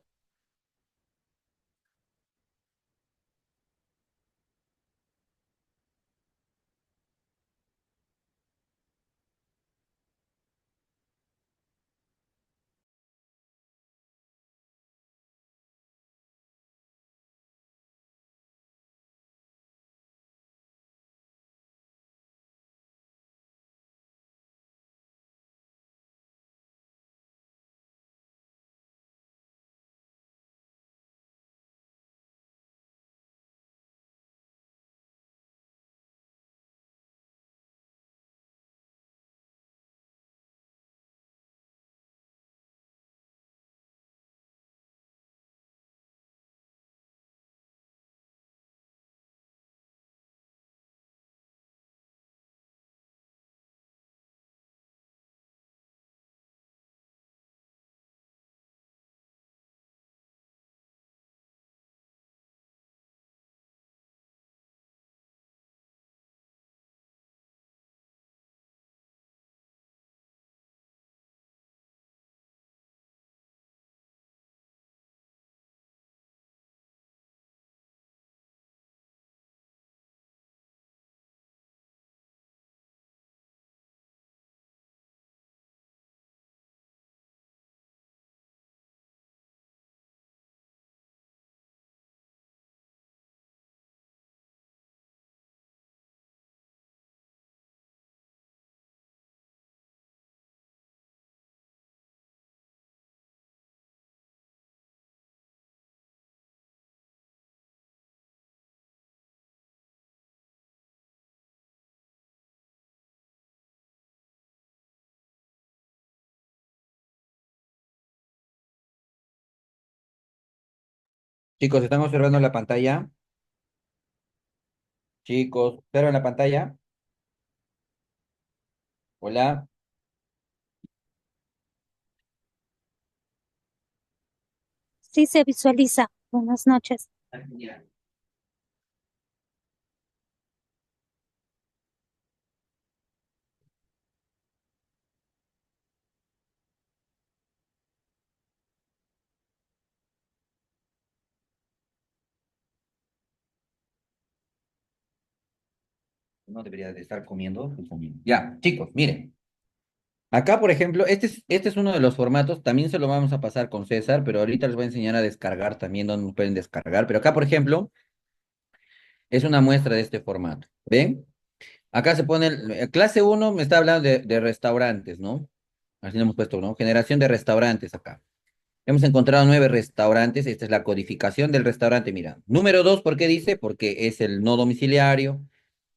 Chicos, ¿están observando la pantalla? Chicos, ¿observan la pantalla? Hola. Sí se visualiza. Buenas noches. No debería de estar comiendo, estoy comiendo. Ya, chicos, miren. Acá, por ejemplo, este es uno de los formatos, también se lo vamos a pasar con César, pero ahorita les voy a enseñar a descargar también donde pueden descargar. Pero acá, por ejemplo, es una muestra de este formato. ¿Ven? Acá se pone, clase uno me está hablando de restaurantes, ¿no? Así lo hemos puesto, ¿no? Generación de restaurantes acá. Hemos encontrado 9 restaurantes, esta es la codificación del restaurante, mira. Número 2, ¿por qué dice? Porque es el no domiciliario,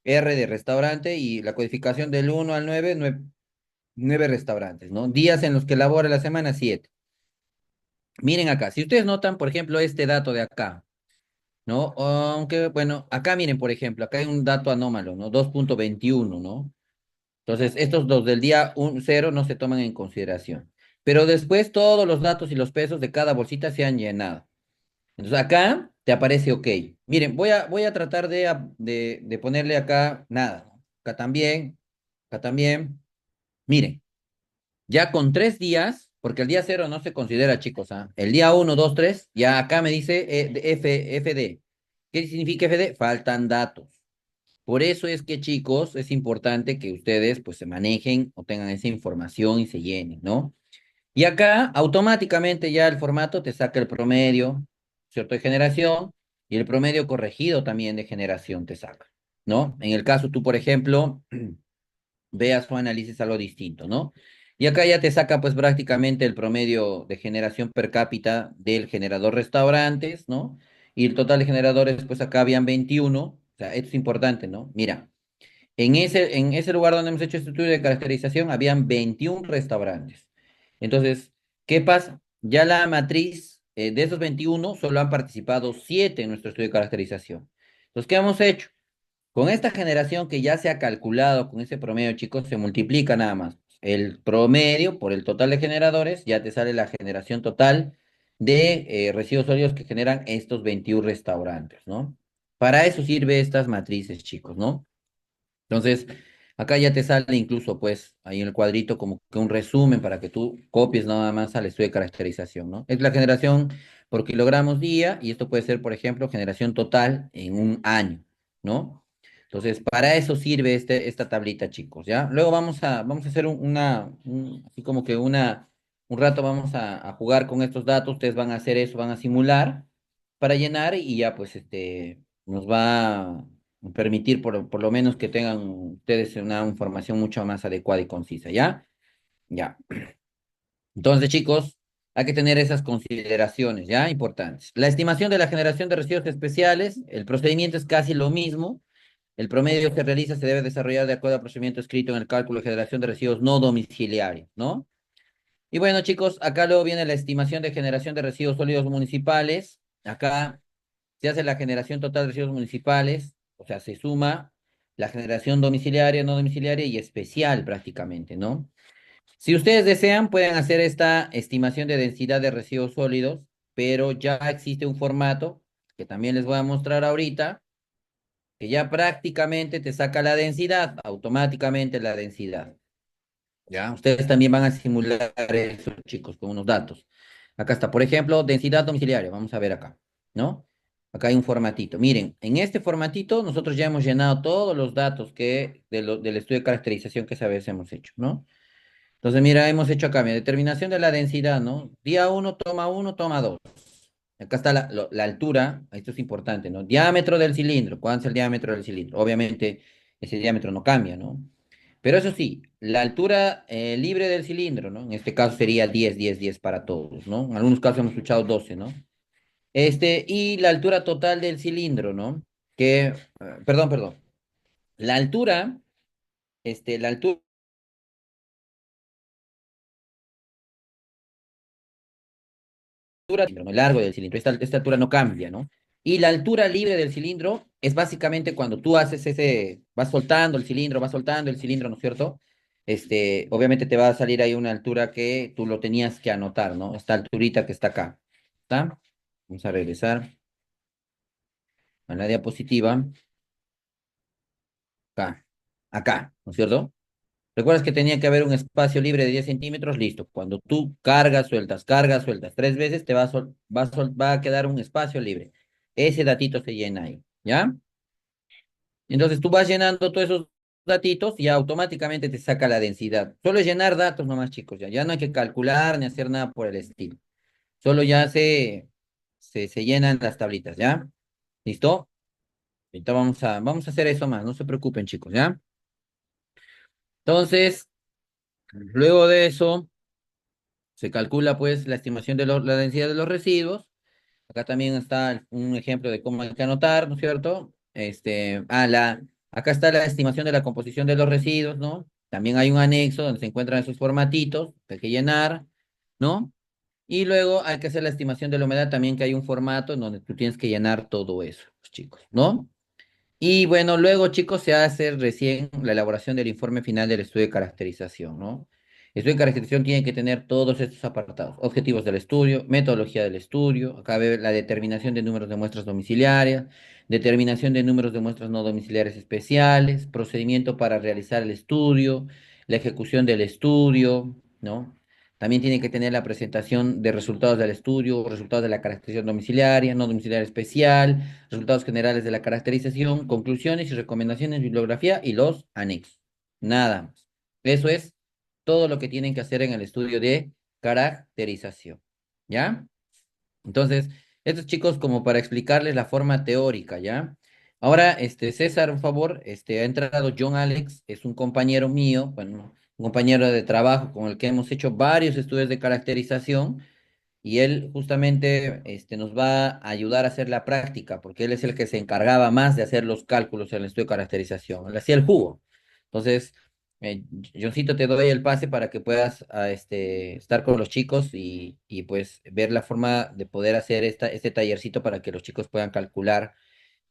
R de restaurante y la codificación del 1 al 9, 9 restaurantes, ¿no? Días en los que labora la semana, 7. Miren acá, si ustedes notan, por ejemplo, este dato de acá, ¿no? Aunque, bueno, acá miren, por ejemplo, acá hay un dato anómalo, ¿no? 2.21, ¿no? Entonces, estos dos del día 0 no se toman en consideración. Pero después todos los datos y los pesos de cada bolsita se han llenado. Entonces, acá te aparece OK. Miren, voy a tratar de ponerle acá nada, ¿no? Acá también. Miren. Ya con 3 días, porque el día 0 no se considera, chicos, ¿ah? El día 1, 2, 3, ya acá me dice FD. ¿Qué significa FD? Faltan datos. Por eso es que, chicos, es importante que ustedes pues se manejen o tengan esa información y se llenen, ¿no? Y acá automáticamente ya el formato te saca el promedio, ¿cierto? De generación y el promedio corregido también de generación te saca, ¿no? En el caso tú, por ejemplo, veas o analices algo distinto, ¿no? Y acá ya te saca pues prácticamente el promedio de generación per cápita del generador restaurantes, ¿no? Y el total de generadores pues acá habían 21, o sea, esto es importante, ¿no? Mira, en ese lugar donde hemos hecho este estudio de caracterización habían 21 restaurantes. Entonces, ¿qué pasa? Ya la matriz de esos 21 solo han participado 7 en nuestro estudio de caracterización. Entonces, ¿qué hemos hecho? Con esta generación que ya se ha calculado, con ese promedio, chicos, se multiplica nada más. El promedio por el total de generadores, ya te sale la generación total de residuos sólidos que generan estos 21 restaurantes, ¿no? Para eso sirve estas matrices, chicos, ¿no? Entonces, acá ya te sale incluso, pues, ahí en el cuadrito como que un resumen para que tú copies nada más al estudio de caracterización, ¿no? Es la generación por kilogramos día y esto puede ser, por ejemplo, generación total en un año, ¿no? Entonces, para eso sirve esta tablita, chicos, ¿ya? Luego vamos a hacer así como que un rato vamos a jugar con estos datos, ustedes van a hacer eso, van a simular para llenar y ya, pues, nos va permitir por lo menos que tengan ustedes una información mucho más adecuada y concisa, ¿ya? Ya. Entonces, chicos, hay que tener esas consideraciones, ¿ya? Importantes. La estimación de la generación de residuos especiales, el procedimiento es casi lo mismo. El promedio que realiza se debe desarrollar de acuerdo al procedimiento escrito en el cálculo de generación de residuos no domiciliarios, ¿no? Y bueno, chicos, acá luego viene la estimación de generación de residuos sólidos municipales. Acá se hace la generación total de residuos municipales, o sea, se suma la generación domiciliaria, no domiciliaria y especial prácticamente, ¿no? Si ustedes desean, pueden hacer esta estimación de densidad de residuos sólidos, pero ya existe un formato que también les voy a mostrar ahorita, que ya prácticamente te saca la densidad, automáticamente la densidad. ¿Ya? Ustedes también van a simular eso, chicos, con unos datos. Acá está, por ejemplo, densidad domiciliaria. Vamos a ver acá, ¿no? Acá hay un formatito. Miren, en este formatito nosotros ya hemos llenado todos los datos del estudio de caracterización que esa vez hemos hecho, ¿no? Entonces, mira, hemos hecho acá, mira, determinación de la densidad, ¿no? Día uno, toma 2. Acá está la altura, esto es importante, ¿no? Diámetro del cilindro, ¿cuánto es el diámetro del cilindro? Obviamente, ese diámetro no cambia, ¿no? Pero eso sí, la altura libre del cilindro, ¿no? En este caso sería 10, 10, 10 para todos, ¿no? En algunos casos hemos escuchado 12, ¿no? Y la altura total del cilindro, ¿no? Perdón. La altura, la altura, ¿no? El largo del cilindro, esta altura no cambia, ¿no? Y la altura libre del cilindro es básicamente cuando tú haces vas soltando el cilindro, ¿no es cierto? Obviamente te va a salir ahí una altura que tú lo tenías que anotar, ¿no? Esta alturita que está acá, ¿está? Vamos a regresar a la diapositiva, acá, ¿no es cierto? ¿Recuerdas que tenía que haber un espacio libre de 10 centímetros? Listo. Cuando tú cargas, sueltas 3 veces, va a quedar un espacio libre. Ese datito se llena ahí, ¿ya? Entonces tú vas llenando todos esos datitos y automáticamente te saca la densidad. Solo es llenar datos nomás, chicos, ya no hay que calcular ni hacer nada por el estilo. Solo ya se llenan las tablitas, ¿ya? ¿Listo? Ahorita vamos a hacer eso más, no se preocupen, chicos, ¿ya? Entonces, luego de eso, se calcula pues la estimación de la densidad de los residuos. Acá también está un ejemplo de cómo hay que anotar, ¿no es cierto? Acá está la estimación de la composición de los residuos, ¿no? También hay un anexo donde se encuentran esos formatitos que hay que llenar, ¿no? Y luego hay que hacer la estimación de la humedad también, que hay un formato en donde tú tienes que llenar todo eso, pues, chicos, ¿no? Y bueno, luego, chicos, se hace recién la elaboración del informe final del estudio de caracterización, ¿no? El estudio de caracterización tiene que tener todos estos apartados: objetivos del estudio, metodología del estudio, acá ve la determinación de números de muestras domiciliarias, determinación de números de muestras no domiciliares especiales, procedimiento para realizar el estudio, la ejecución del estudio, ¿no? También tiene que tener la presentación de resultados del estudio, resultados de la caracterización domiciliaria, no domiciliaria especial, resultados generales de la caracterización, conclusiones y recomendaciones, bibliografía y los anexos. Nada más. Eso es todo lo que tienen que hacer en el estudio de caracterización. ¿Ya? Entonces, estos chicos, como para explicarles la forma teórica, ¿ya? Ahora, César, por favor, ha entrado John Alex, es un compañero mío, bueno, un compañero de trabajo con el que hemos hecho varios estudios de caracterización, y él justamente nos va a ayudar a hacer la práctica, porque él es el que se encargaba más de hacer los cálculos en el estudio de caracterización. Él hacía el jugo. Entonces, Johncito, te doy el pase para que puedas estar con los chicos y pues ver la forma de poder hacer este tallercito para que los chicos puedan calcular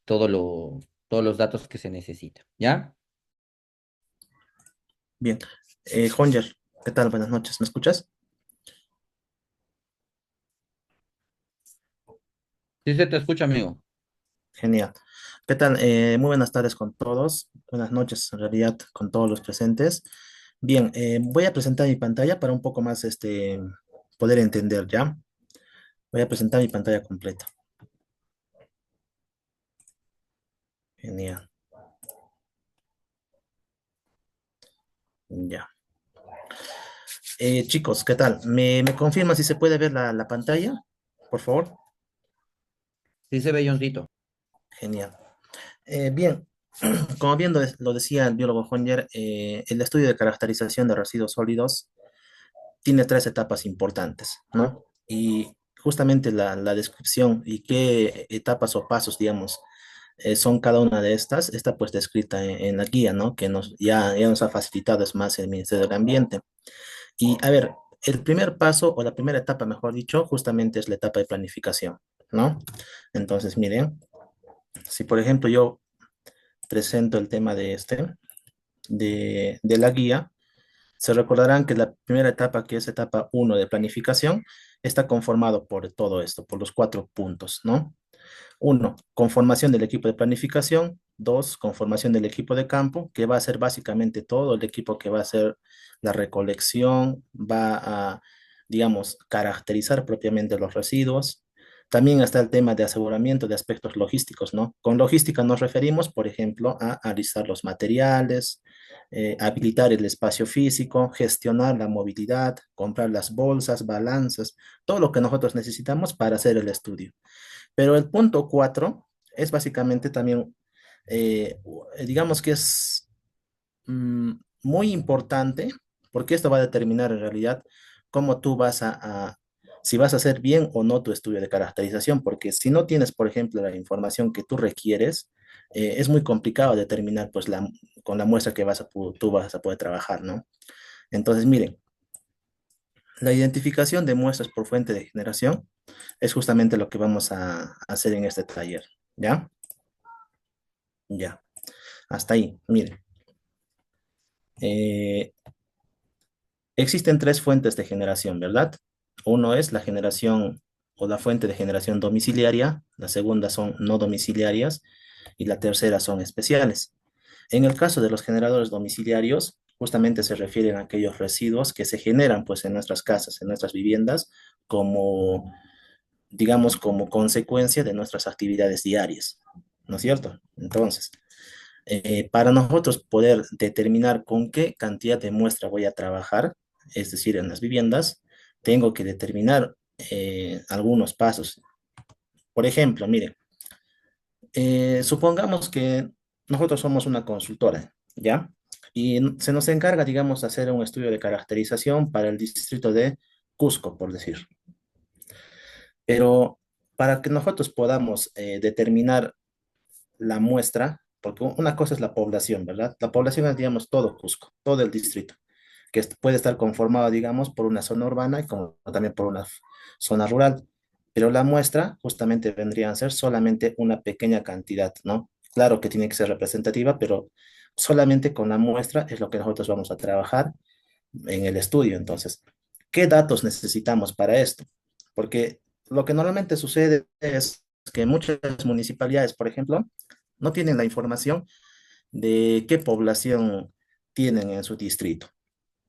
todos los datos que se necesitan. ¿Ya? Bien. Honger, ¿qué tal? Buenas noches. ¿Me escuchas? Sí, se te escucha, amigo. Genial. ¿Qué tal? Muy buenas tardes con todos. Buenas noches, en realidad, con todos los presentes. Bien, voy a presentar mi pantalla para un poco más poder entender, ¿ya? Voy a presentar mi pantalla completa. Genial. Ya. Chicos, ¿qué tal? ¿Me confirma si se puede ver la pantalla? Por favor. Sí se ve, Johncito. Genial. Bien, como bien lo decía el biólogo Honger, el estudio de caracterización de residuos sólidos tiene tres etapas importantes, ¿no? Y justamente la descripción y qué etapas o pasos, digamos, son cada una de estas, está pues descrita en la guía, ¿no? Que ya nos ha facilitado es más el Ministerio del Ambiente. Y a ver, el primer paso o la primera etapa, mejor dicho, justamente es la etapa de planificación, ¿no? Entonces, miren, si por ejemplo yo presento el tema de la guía, se recordarán que la primera etapa, que es etapa uno de planificación, está conformado por todo esto, por los cuatro puntos, ¿no? Uno, conformación del equipo de planificación. Dos, conformación del equipo de campo, que va a ser básicamente todo el equipo que va a hacer la recolección, va a, digamos, caracterizar propiamente los residuos. También está el tema de aseguramiento de aspectos logísticos, ¿no? Con logística nos referimos, por ejemplo, a alistar los materiales, habilitar el espacio físico, gestionar la movilidad, comprar las bolsas, balanzas, todo lo que nosotros necesitamos para hacer el estudio. Pero el punto 4 es básicamente también, digamos que es mm, muy importante, porque esto va a determinar en realidad cómo tú si vas a hacer bien o no tu estudio de caracterización, porque si no tienes, por ejemplo, la información que tú requieres, es muy complicado determinar pues con la muestra que tú vas a poder trabajar, ¿no? Entonces, miren, la identificación de muestras por fuente de generación es justamente lo que vamos a hacer en este taller, ¿ya? Ya, hasta ahí, miren. Eh, Existen tres fuentes de generación, ¿verdad? Uno es la generación o la fuente de generación domiciliaria, la segunda son no domiciliarias y la tercera son especiales. En el caso de los generadores domiciliarios, justamente se refieren a aquellos residuos que se generan pues en nuestras casas, en nuestras viviendas, como, digamos, como consecuencia de nuestras actividades diarias, ¿no es cierto? Entonces, para nosotros poder determinar con qué cantidad de muestra voy a trabajar, es decir, en las viviendas, tengo que determinar algunos pasos. Por ejemplo, mire, supongamos que nosotros somos una consultora, ¿ya? Y se nos encarga, digamos, hacer un estudio de caracterización para el distrito de Cusco, por decir. Pero para que nosotros podamos determinar la muestra, porque una cosa es la población, ¿verdad? La población es, digamos, todo Cusco, todo el distrito. que puede estar conformado, digamos, por una zona urbana y como también por una zona rural. Pero la muestra justamente vendría a ser solamente una pequeña cantidad, ¿no? Claro que tiene que ser representativa, pero solamente con la muestra es lo que nosotros vamos a trabajar en el estudio. Entonces, ¿qué datos necesitamos para esto? Porque lo que normalmente sucede es que muchas municipalidades, por ejemplo, no tienen la información de qué población tienen en su distrito,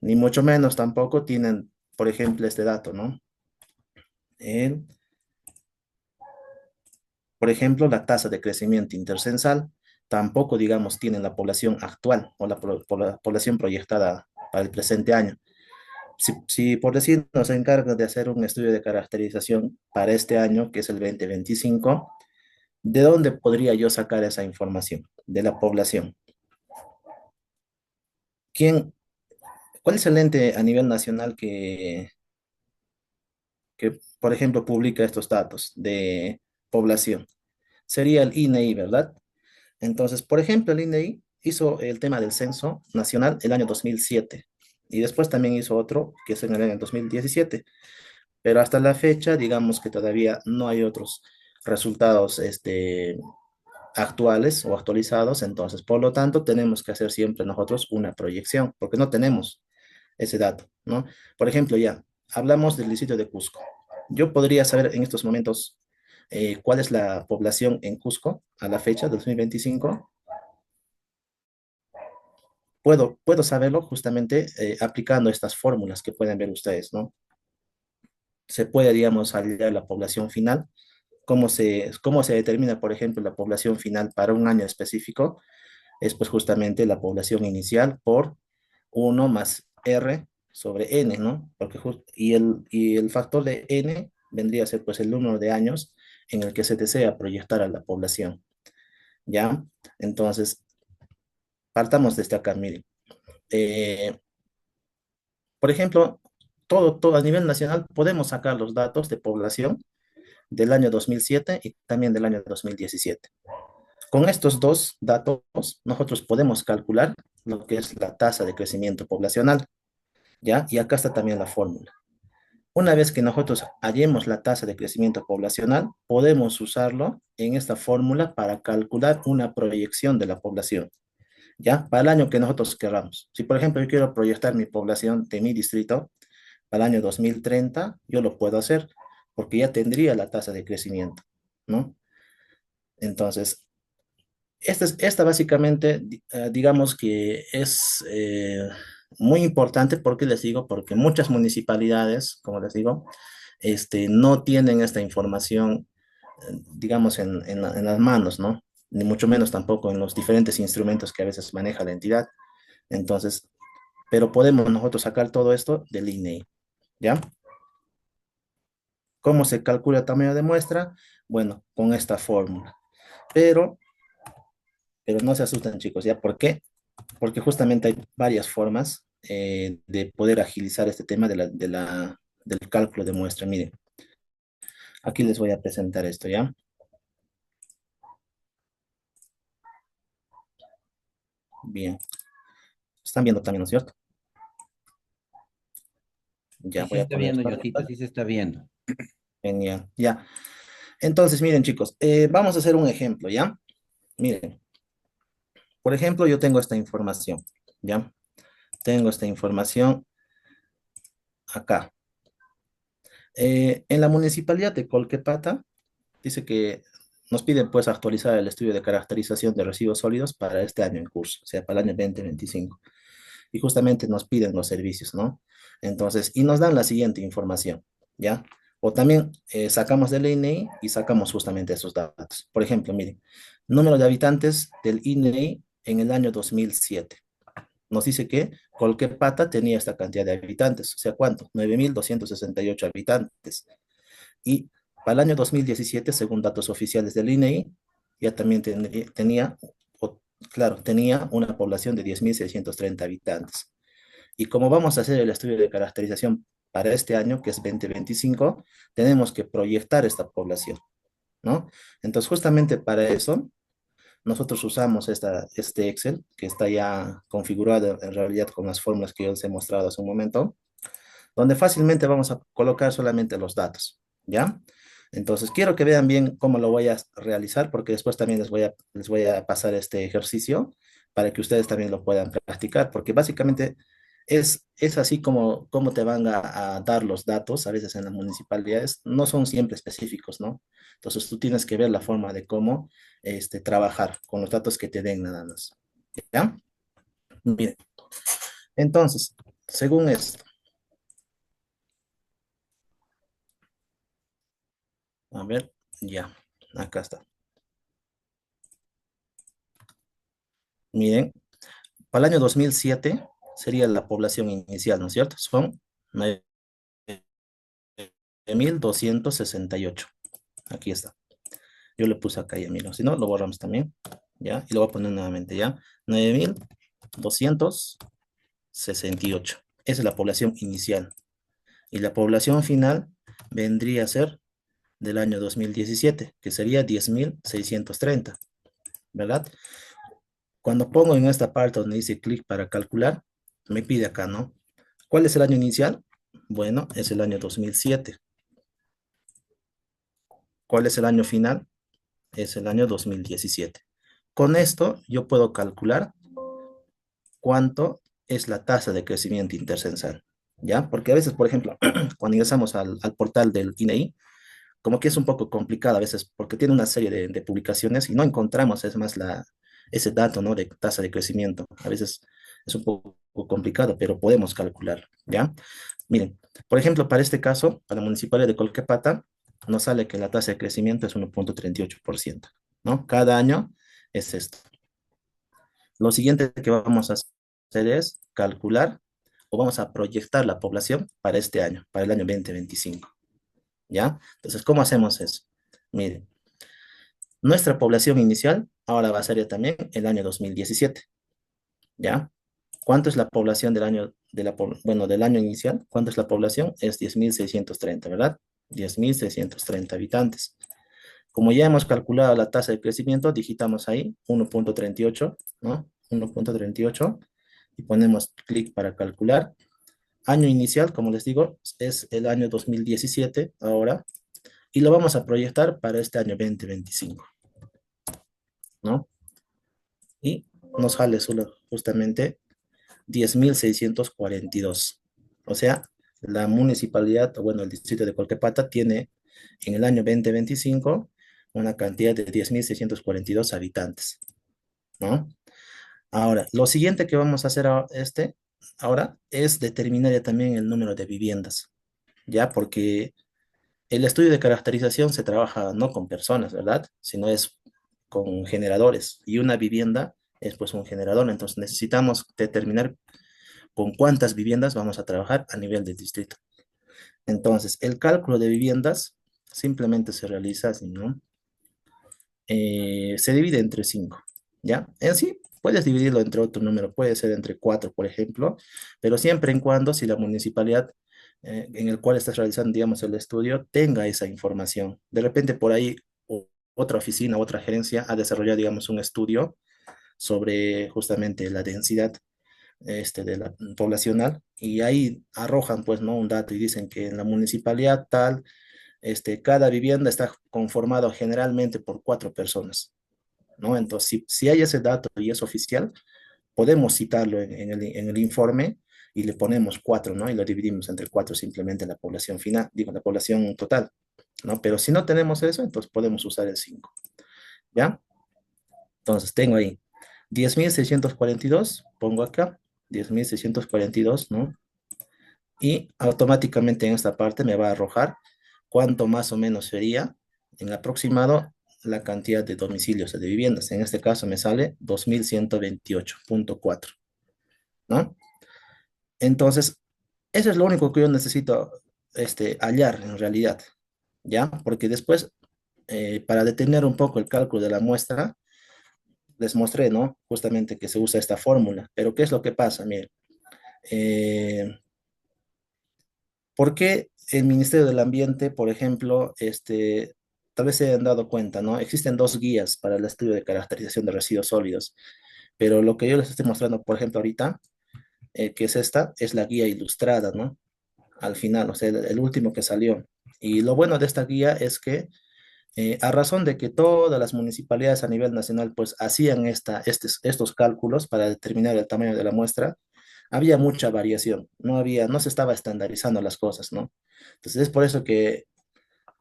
ni mucho menos tampoco tienen, por ejemplo, este dato, ¿no? El- por ejemplo, la tasa de crecimiento intercensal, tampoco, digamos, tienen la población actual o la población proyectada para el presente año. Si por decir nos encarga de hacer un estudio de caracterización para este año, que es el 2025, ¿de dónde podría yo sacar esa información? De la población. ¿Quién, ¿Cuál es el ente a nivel nacional que, por ejemplo, publica estos datos de población? Sería el INEI, ¿verdad? Entonces, por ejemplo, el INEI hizo el tema del censo nacional el año 2007 y después también hizo otro que es en el año 2017. Pero hasta la fecha, digamos que todavía no hay otros resultados actuales o actualizados, entonces, por lo tanto, tenemos que hacer siempre nosotros una proyección, porque no tenemos ese dato, ¿no? Por ejemplo, ya, hablamos del distrito de Cusco. Yo podría saber en estos momentos cuál es la población en Cusco a la fecha de 2025. Puedo saberlo justamente aplicando estas fórmulas que pueden ver ustedes, ¿no? Se puede, digamos, hallar la población final. ¿Cómo se determina, por ejemplo, la población final para un año específico? Es pues justamente la población inicial por 1 más R sobre N, ¿no? Y el factor de N vendría a ser pues el número de años en el que se desea proyectar a la población, ¿ya? Entonces, partamos desde acá, miren. Eh, por ejemplo, todo a nivel nacional podemos sacar los datos de población del año 2007 y también del año 2017. Con estos dos datos, nosotros podemos calcular lo que es la tasa de crecimiento poblacional, ¿ya? Y acá está también la fórmula. Una vez que nosotros hallemos la tasa de crecimiento poblacional, podemos usarlo en esta fórmula para calcular una proyección de la población, ¿ya? Para el año que nosotros queramos. Si, por ejemplo, yo quiero proyectar mi población de mi distrito para el año 2030, yo lo puedo hacer porque ya tendría la tasa de crecimiento, ¿no? Entonces, esta básicamente, digamos que es muy importante porque les digo, porque muchas municipalidades, como les digo, no tienen esta información, digamos, en las manos, ¿no? Ni mucho menos tampoco en los diferentes instrumentos que a veces maneja la entidad. Entonces, pero podemos nosotros sacar todo esto del INEI, ¿ya? ¿Cómo se calcula el tamaño de muestra? Bueno, con esta fórmula. Pero, pero no se asusten, chicos, ¿ya? ¿Por qué? Porque justamente hay varias formas de poder agilizar este tema del cálculo de muestra. Miren, aquí les voy a presentar esto, ¿ya? Bien, están viendo también, ¿no es cierto? Sí Ya se voy a está poner viendo, esta Josita, ruta. sí se está viendo. Genial, ya. Entonces, miren, chicos, vamos a hacer un ejemplo, ¿ya? Miren, por ejemplo, yo tengo esta información, ¿ya? Tengo esta información acá. En la municipalidad de Colquepata, dice que nos piden pues actualizar el estudio de caracterización de residuos sólidos para este año en curso, o sea, para el año 2025. Y justamente nos piden los servicios, ¿no? Entonces, y nos dan la siguiente información, ¿ya? O también sacamos del INEI y sacamos justamente esos datos. Por ejemplo, miren, número de habitantes del INEI en el año 2007. Nos dice que Colquepata tenía esta cantidad de habitantes, o sea, ¿cuánto? 9.268 habitantes. Y para el año 2017, según datos oficiales del INEI, ya también claro, tenía una población de 10.630 habitantes. Y como vamos a hacer el estudio de caracterización para este año, que es 2025, tenemos que proyectar esta población, ¿no? Entonces, justamente para eso, nosotros usamos este Excel que está ya configurado en realidad con las fórmulas que yo les he mostrado hace un momento, donde fácilmente vamos a colocar solamente los datos, ¿ya? Entonces, quiero que vean bien cómo lo voy a realizar, porque después también les voy a pasar este ejercicio para que ustedes también lo puedan practicar, porque básicamente es así como te van a dar los datos, a veces en las municipalidades, no son siempre específicos, ¿no? Entonces, tú tienes que ver la forma de cómo trabajar con los datos que te den nada más, ¿ya? Bien, entonces, según esto, a ver, ya, acá está. Miren, para el año 2007 sería la población inicial, ¿no es cierto? Son 9.268. Aquí está. Yo le puse acá ya, mira. Si no, lo borramos también. ¿Ya? Y lo voy a poner nuevamente, ¿ya? 9.268. Esa es la población inicial. Y la población final vendría a ser del año 2017, que sería 10.630, ¿verdad? Cuando pongo en esta parte donde dice clic para calcular, me pide acá, ¿no? ¿Cuál es el año inicial? Bueno, es el año 2007. ¿Cuál es el año final? Es el año 2017. Con esto yo puedo calcular cuánto es la tasa de crecimiento intercensal, ¿ya? Porque a veces, por ejemplo, cuando ingresamos al portal del INEI, como que es un poco complicado a veces porque tiene una serie de publicaciones y no encontramos, es más, ese dato, ¿no? De tasa de crecimiento. A veces es un poco complicado, pero podemos calcular, ¿ya? Miren, por ejemplo, para este caso, para la municipalidad de Colquepata, nos sale que la tasa de crecimiento es 1.38%, ¿no? Cada año es esto. Lo siguiente que vamos a hacer es calcular o vamos a proyectar la población para este año, para el año 2025, ¿ya? Entonces, ¿cómo hacemos eso? Miren, nuestra población inicial ahora va a ser ya también el año 2017, ¿ya? ¿Cuánto es la población del año, bueno, del año inicial? ¿Cuánto es la población? Es 10.630, ¿verdad? 10.630 habitantes. Como ya hemos calculado la tasa de crecimiento, digitamos ahí 1.38, ¿no? 1.38 y ponemos clic para calcular. Año inicial, como les digo, es el año 2017 ahora y lo vamos a proyectar para este año 2025, ¿no? Y nos sale solo justamente 10.642. O sea, la municipalidad, o bueno, el distrito de Colquepata tiene en el año 2025 una cantidad de 10.642 habitantes, ¿no? Ahora, lo siguiente que vamos a hacer ahora es determinar ya también el número de viviendas, ¿ya? Porque el estudio de caracterización se trabaja no con personas, ¿verdad? Sino es con generadores y una vivienda es pues un generador, entonces necesitamos determinar con cuántas viviendas vamos a trabajar a nivel del distrito. Entonces, el cálculo de viviendas simplemente se realiza así, ¿no? Se divide entre 5, ¿ya? En sí, puedes dividirlo entre otro número, puede ser entre 4, por ejemplo, pero siempre en cuando si la municipalidad en el cual estás realizando, digamos, el estudio, tenga esa información. De repente por ahí otra oficina, otra gerencia ha desarrollado, digamos, un estudio sobre justamente la densidad de la poblacional y ahí arrojan pues no un dato y dicen que en la municipalidad tal cada vivienda está conformado generalmente por 4 personas, ¿no? Entonces si hay ese dato y es oficial, podemos citarlo en el informe y le ponemos 4, ¿no? Y lo dividimos entre 4 simplemente la población final, digo, la población total, ¿no? Pero si no tenemos eso, entonces podemos usar el 5, ¿ya? Entonces tengo ahí 10.642 pongo acá, 10.642, ¿no? Y automáticamente en esta parte me va a arrojar cuánto más o menos sería en aproximado la cantidad de domicilios o de viviendas. En este caso me sale 2.128.4, ¿no? Entonces, eso es lo único que yo necesito hallar en realidad, ¿ya? Porque después, para detener un poco el cálculo de la muestra, les mostré, ¿no? Justamente que se usa esta fórmula. Pero ¿qué es lo que pasa? Miren, eh, ¿por qué el Ministerio del Ambiente, por ejemplo, tal vez se hayan dado cuenta, ¿no? Existen dos guías para el estudio de caracterización de residuos sólidos, pero lo que yo les estoy mostrando, por ejemplo, ahorita, que es esta, es la guía ilustrada, ¿no? Al final, o sea, el último que salió. Y lo bueno de esta guía es que, a razón de que todas las municipalidades a nivel nacional, pues, hacían estos cálculos para determinar el tamaño de la muestra, había mucha variación, no se estaba estandarizando las cosas, ¿no? Entonces es por eso que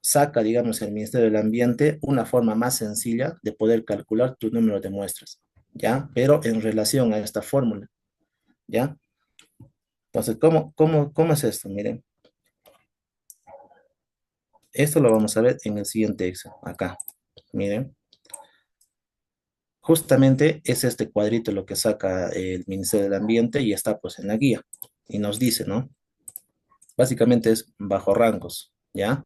saca, digamos, el Ministerio del Ambiente una forma más sencilla de poder calcular tu número de muestras, ¿ya? Pero en relación a esta fórmula, ¿ya? Entonces, ¿cómo es esto? Miren, esto lo vamos a ver en el siguiente Excel, acá. Miren, justamente es este cuadrito lo que saca el Ministerio del Ambiente y está pues en la guía. Y nos dice, ¿no? Básicamente es bajo rangos, ¿ya?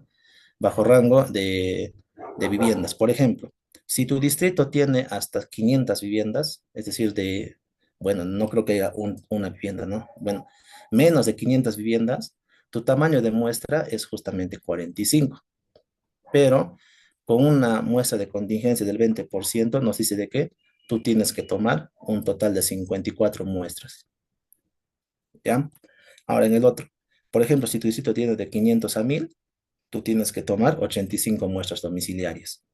Bajo rango de viviendas. Por ejemplo, si tu distrito tiene hasta 500 viviendas, es decir, bueno, no creo que haya una vivienda, ¿no? Bueno, menos de 500 viviendas, tu tamaño de muestra es justamente 45, pero con una muestra de contingencia del 20% nos dice de que tú tienes que tomar un total de 54 muestras, ¿ya? Ahora en el otro, por ejemplo, si tu distrito tiene de 500 a 1000, tú tienes que tomar 85 muestras domiciliarias.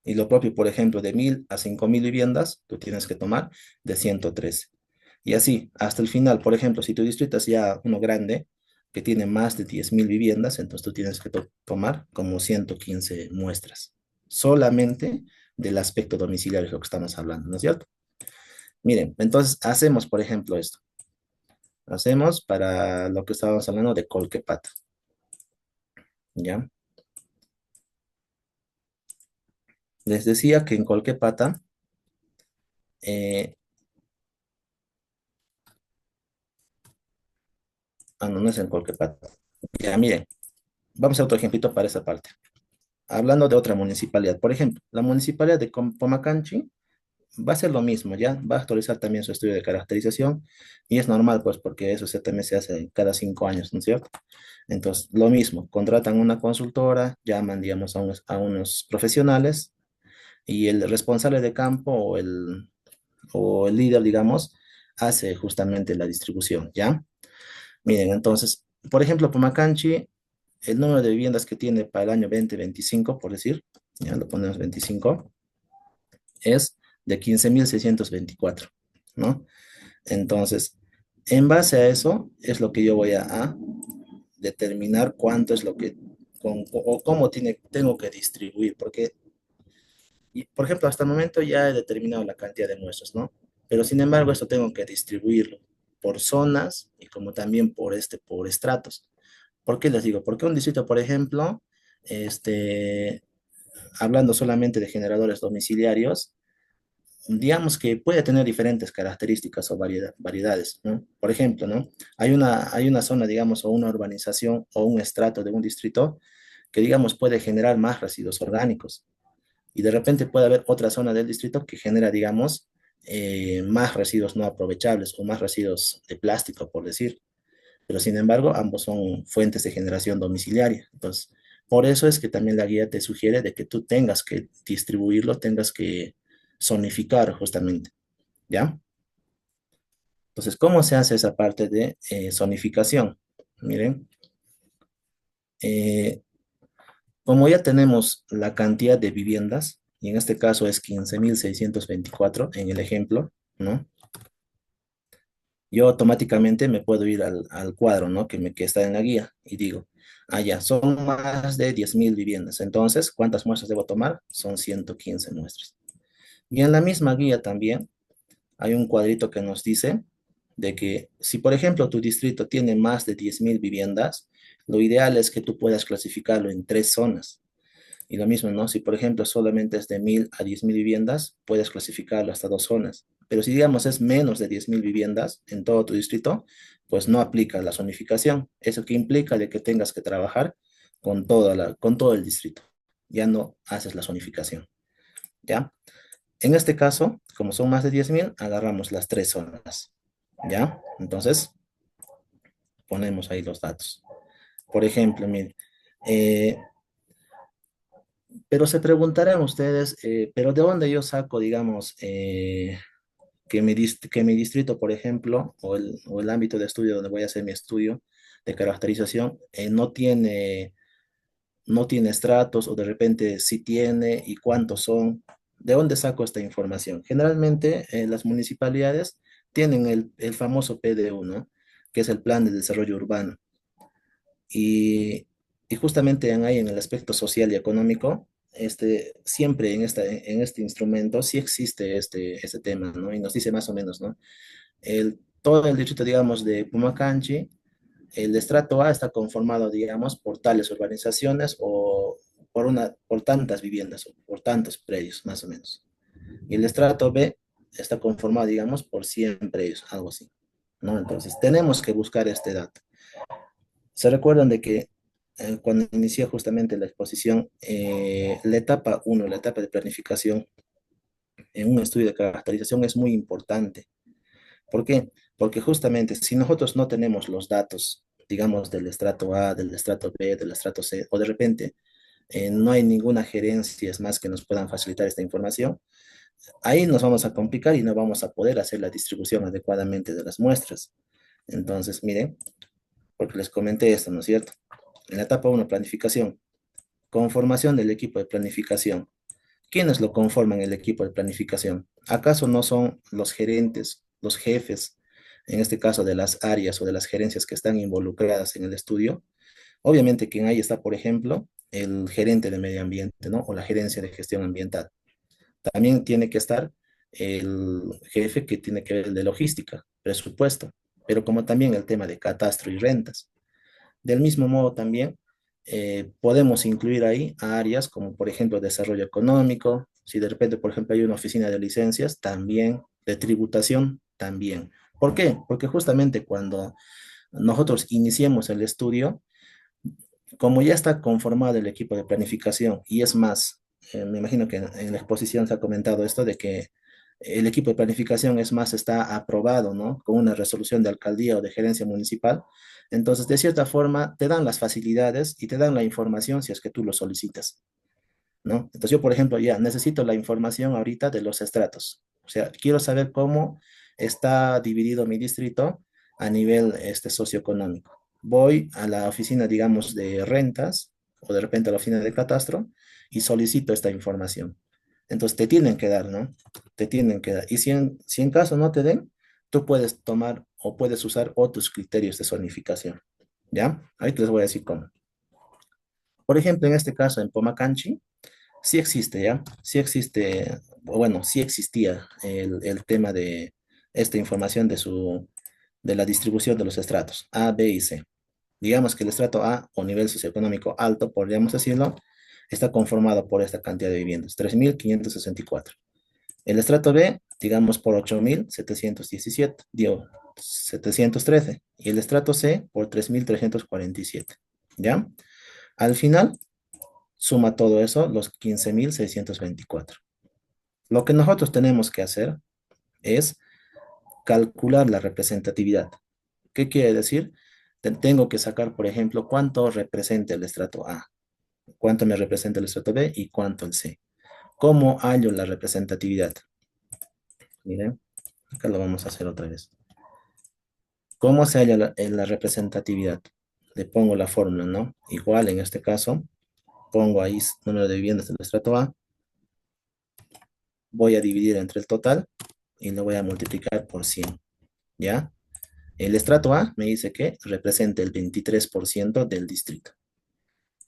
Y lo propio, por ejemplo, de 1000 a 5000 viviendas, tú tienes que tomar de 113. Y así, hasta el final, por ejemplo, si tu distrito es ya uno grande, que tiene más de 10.000 viviendas, entonces tú tienes que tomar como 115 muestras. Solamente del aspecto domiciliario es lo que estamos hablando, ¿no es cierto? Miren, entonces hacemos, por ejemplo, esto. Hacemos para lo que estábamos hablando de Colquepata, ¿ya? Les decía que en Colquepata, eh, no, no es en Colquepata. Ya, miren, vamos a otro ejemplito para esa parte. Hablando de otra municipalidad, por ejemplo, la municipalidad de Pomacanchi va a ser lo mismo, ¿ya? Va a actualizar también su estudio de caracterización y es normal, pues, porque eso también se hace cada 5 años, ¿no es cierto? Entonces, lo mismo, contratan una consultora, llaman, digamos, a unos profesionales y el responsable de campo o el líder, digamos, hace justamente la distribución, ¿ya? Miren, entonces, por ejemplo, Pomacanchi, el número de viviendas que tiene para el año 2025, por decir, ya lo ponemos 25, es de 15.624, ¿no? Entonces, en base a eso es lo que yo voy a determinar cuánto es lo que, o cómo tengo que distribuir, porque, por ejemplo, hasta el momento ya he determinado la cantidad de muestras, ¿no? Pero sin embargo, esto tengo que distribuirlo por zonas y como también por estratos. ¿Por qué les digo? Porque un distrito, por ejemplo, este, hablando solamente de generadores domiciliarios, digamos que puede tener diferentes características o variedades, ¿no? Por ejemplo, ¿no? Hay una zona, digamos, o una urbanización o un estrato de un distrito que, digamos, puede generar más residuos orgánicos y de repente puede haber otra zona del distrito que genera, digamos, más residuos no aprovechables o más residuos de plástico, por decir. Pero sin embargo, ambos son fuentes de generación domiciliaria. Entonces, por eso es que también la guía te sugiere de que tú tengas que distribuirlo, tengas que zonificar justamente, ¿ya? Entonces, ¿cómo se hace esa parte de zonificación? Miren, eh, como ya tenemos la cantidad de viviendas, y en este caso es 15.624 en el ejemplo, ¿no? Yo automáticamente me puedo ir al cuadro, ¿no? Que está en la guía y digo, ya, son más de 10.000 viviendas. Entonces, ¿cuántas muestras debo tomar? Son 115 muestras. Y en la misma guía también hay un cuadrito que nos dice de que si, por ejemplo, tu distrito tiene más de 10.000 viviendas, lo ideal es que tú puedas clasificarlo en tres zonas. Y lo mismo, ¿no? Si, por ejemplo, solamente es de 1.000 a 10.000 viviendas, puedes clasificarlo hasta dos zonas. Pero si, digamos, es menos de 10.000 viviendas en todo tu distrito, pues no aplica la zonificación. Eso que implica de que tengas que trabajar con todo el distrito. Ya no haces la zonificación, ¿ya? En este caso, como son más de 10.000, agarramos las tres zonas, ¿ya? Entonces, ponemos ahí los datos. Por ejemplo, mire, eh, Pero se preguntarán ustedes, ¿pero de dónde yo saco, digamos, que mi distrito, por ejemplo, o el ámbito de estudio donde voy a hacer mi estudio de caracterización, no tiene estratos o de repente sí tiene y cuántos son? ¿De dónde saco esta información? Generalmente las municipalidades tienen el famoso PDU, ¿no? Que es el Plan de Desarrollo Urbano. Y, y justamente ahí en el aspecto social y económico, siempre en este instrumento sí existe este tema, ¿no? Y nos dice más o menos, ¿no? Todo el distrito, digamos, de Pumacanchi, el estrato A está conformado, digamos, por tales urbanizaciones o por tantas viviendas o por tantos predios, más o menos. Y el estrato B está conformado, digamos, por 100 predios, algo así, ¿no? Entonces, tenemos que buscar este dato. Se recuerdan de que cuando inicié justamente la exposición, la etapa uno, la etapa de planificación en un estudio de caracterización es muy importante. ¿Por qué? Porque justamente si nosotros no tenemos los datos, digamos, del estrato A, del estrato B, del estrato C, o de repente no hay ninguna gerencia es más que nos puedan facilitar esta información, ahí nos vamos a complicar y no vamos a poder hacer la distribución adecuadamente de las muestras. Entonces, miren, porque les comenté esto, ¿no es cierto? En la etapa uno, planificación, conformación del equipo de planificación. ¿Quiénes lo conforman el equipo de planificación? ¿Acaso no son los gerentes, los jefes, en este caso de las áreas o de las gerencias que están involucradas en el estudio? Obviamente quien ahí está, por ejemplo, el gerente de medio ambiente, ¿no? O la gerencia de gestión ambiental. También tiene que estar el jefe que tiene que ver el de logística, presupuesto, pero como también el tema de catastro y rentas. Del mismo modo también podemos incluir ahí a áreas como por ejemplo desarrollo económico, si de repente por ejemplo hay una oficina de licencias, también, de tributación, también. ¿Por qué? Porque justamente cuando nosotros iniciemos el estudio, como ya está conformado el equipo de planificación, y es más, me imagino que en la exposición se ha comentado esto de que el equipo de planificación es más, está aprobado, ¿no? Con una resolución de alcaldía o de gerencia municipal. Entonces, de cierta forma, te dan las facilidades y te dan la información si es que tú lo solicitas, ¿no? Entonces, yo, por ejemplo, ya necesito la información ahorita de los estratos. O sea, quiero saber cómo está dividido mi distrito a nivel socioeconómico. Voy a la oficina, digamos, de rentas o de repente a la oficina de catastro y solicito esta información. Entonces, te tienen que dar, ¿no? Te tienen que dar. Y si en caso no te den, tú puedes tomar o puedes usar otros criterios de zonificación. ¿Ya? Ahorita les voy a decir cómo. Por ejemplo, en este caso, en Pomacanchi, sí existe, ¿ya? Sí existe, o bueno, sí existía el tema de esta información de la distribución de los estratos A, B y C. Digamos que el estrato A o nivel socioeconómico alto, podríamos decirlo, está conformado por esta cantidad de viviendas, 3.564. El estrato B, digamos por 8.717, digo, 713. Y el estrato C por 3.347, ¿ya? Al final, suma todo eso, los 15.624. Lo que nosotros tenemos que hacer es calcular la representatividad. ¿Qué quiere decir? Tengo que sacar, por ejemplo, cuánto representa el estrato A, cuánto me representa el estrato B y cuánto el C. ¿Cómo hallo la representatividad? Miren, acá lo vamos a hacer otra vez. ¿Cómo se halla la representatividad? Le pongo la fórmula, ¿no? Igual en este caso, pongo ahí número de viviendas del estrato A, voy a dividir entre el total y lo voy a multiplicar por 100, ¿ya? El estrato A me dice que representa el 23% del distrito.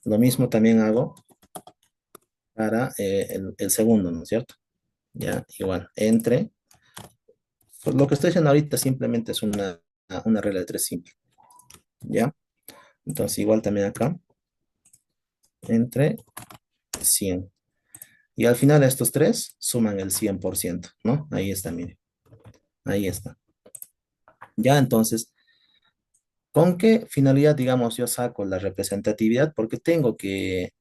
Lo mismo también hago para el segundo, ¿no es cierto? Ya, igual, pues lo que estoy haciendo ahorita simplemente es una regla de tres simple, ¿ya? Entonces igual también acá, entre 100. Y al final estos tres suman el 100%, ¿no? Ahí está, mire, ahí está. Ya, entonces, ¿con qué finalidad, digamos, yo saco la representatividad? Porque tengo que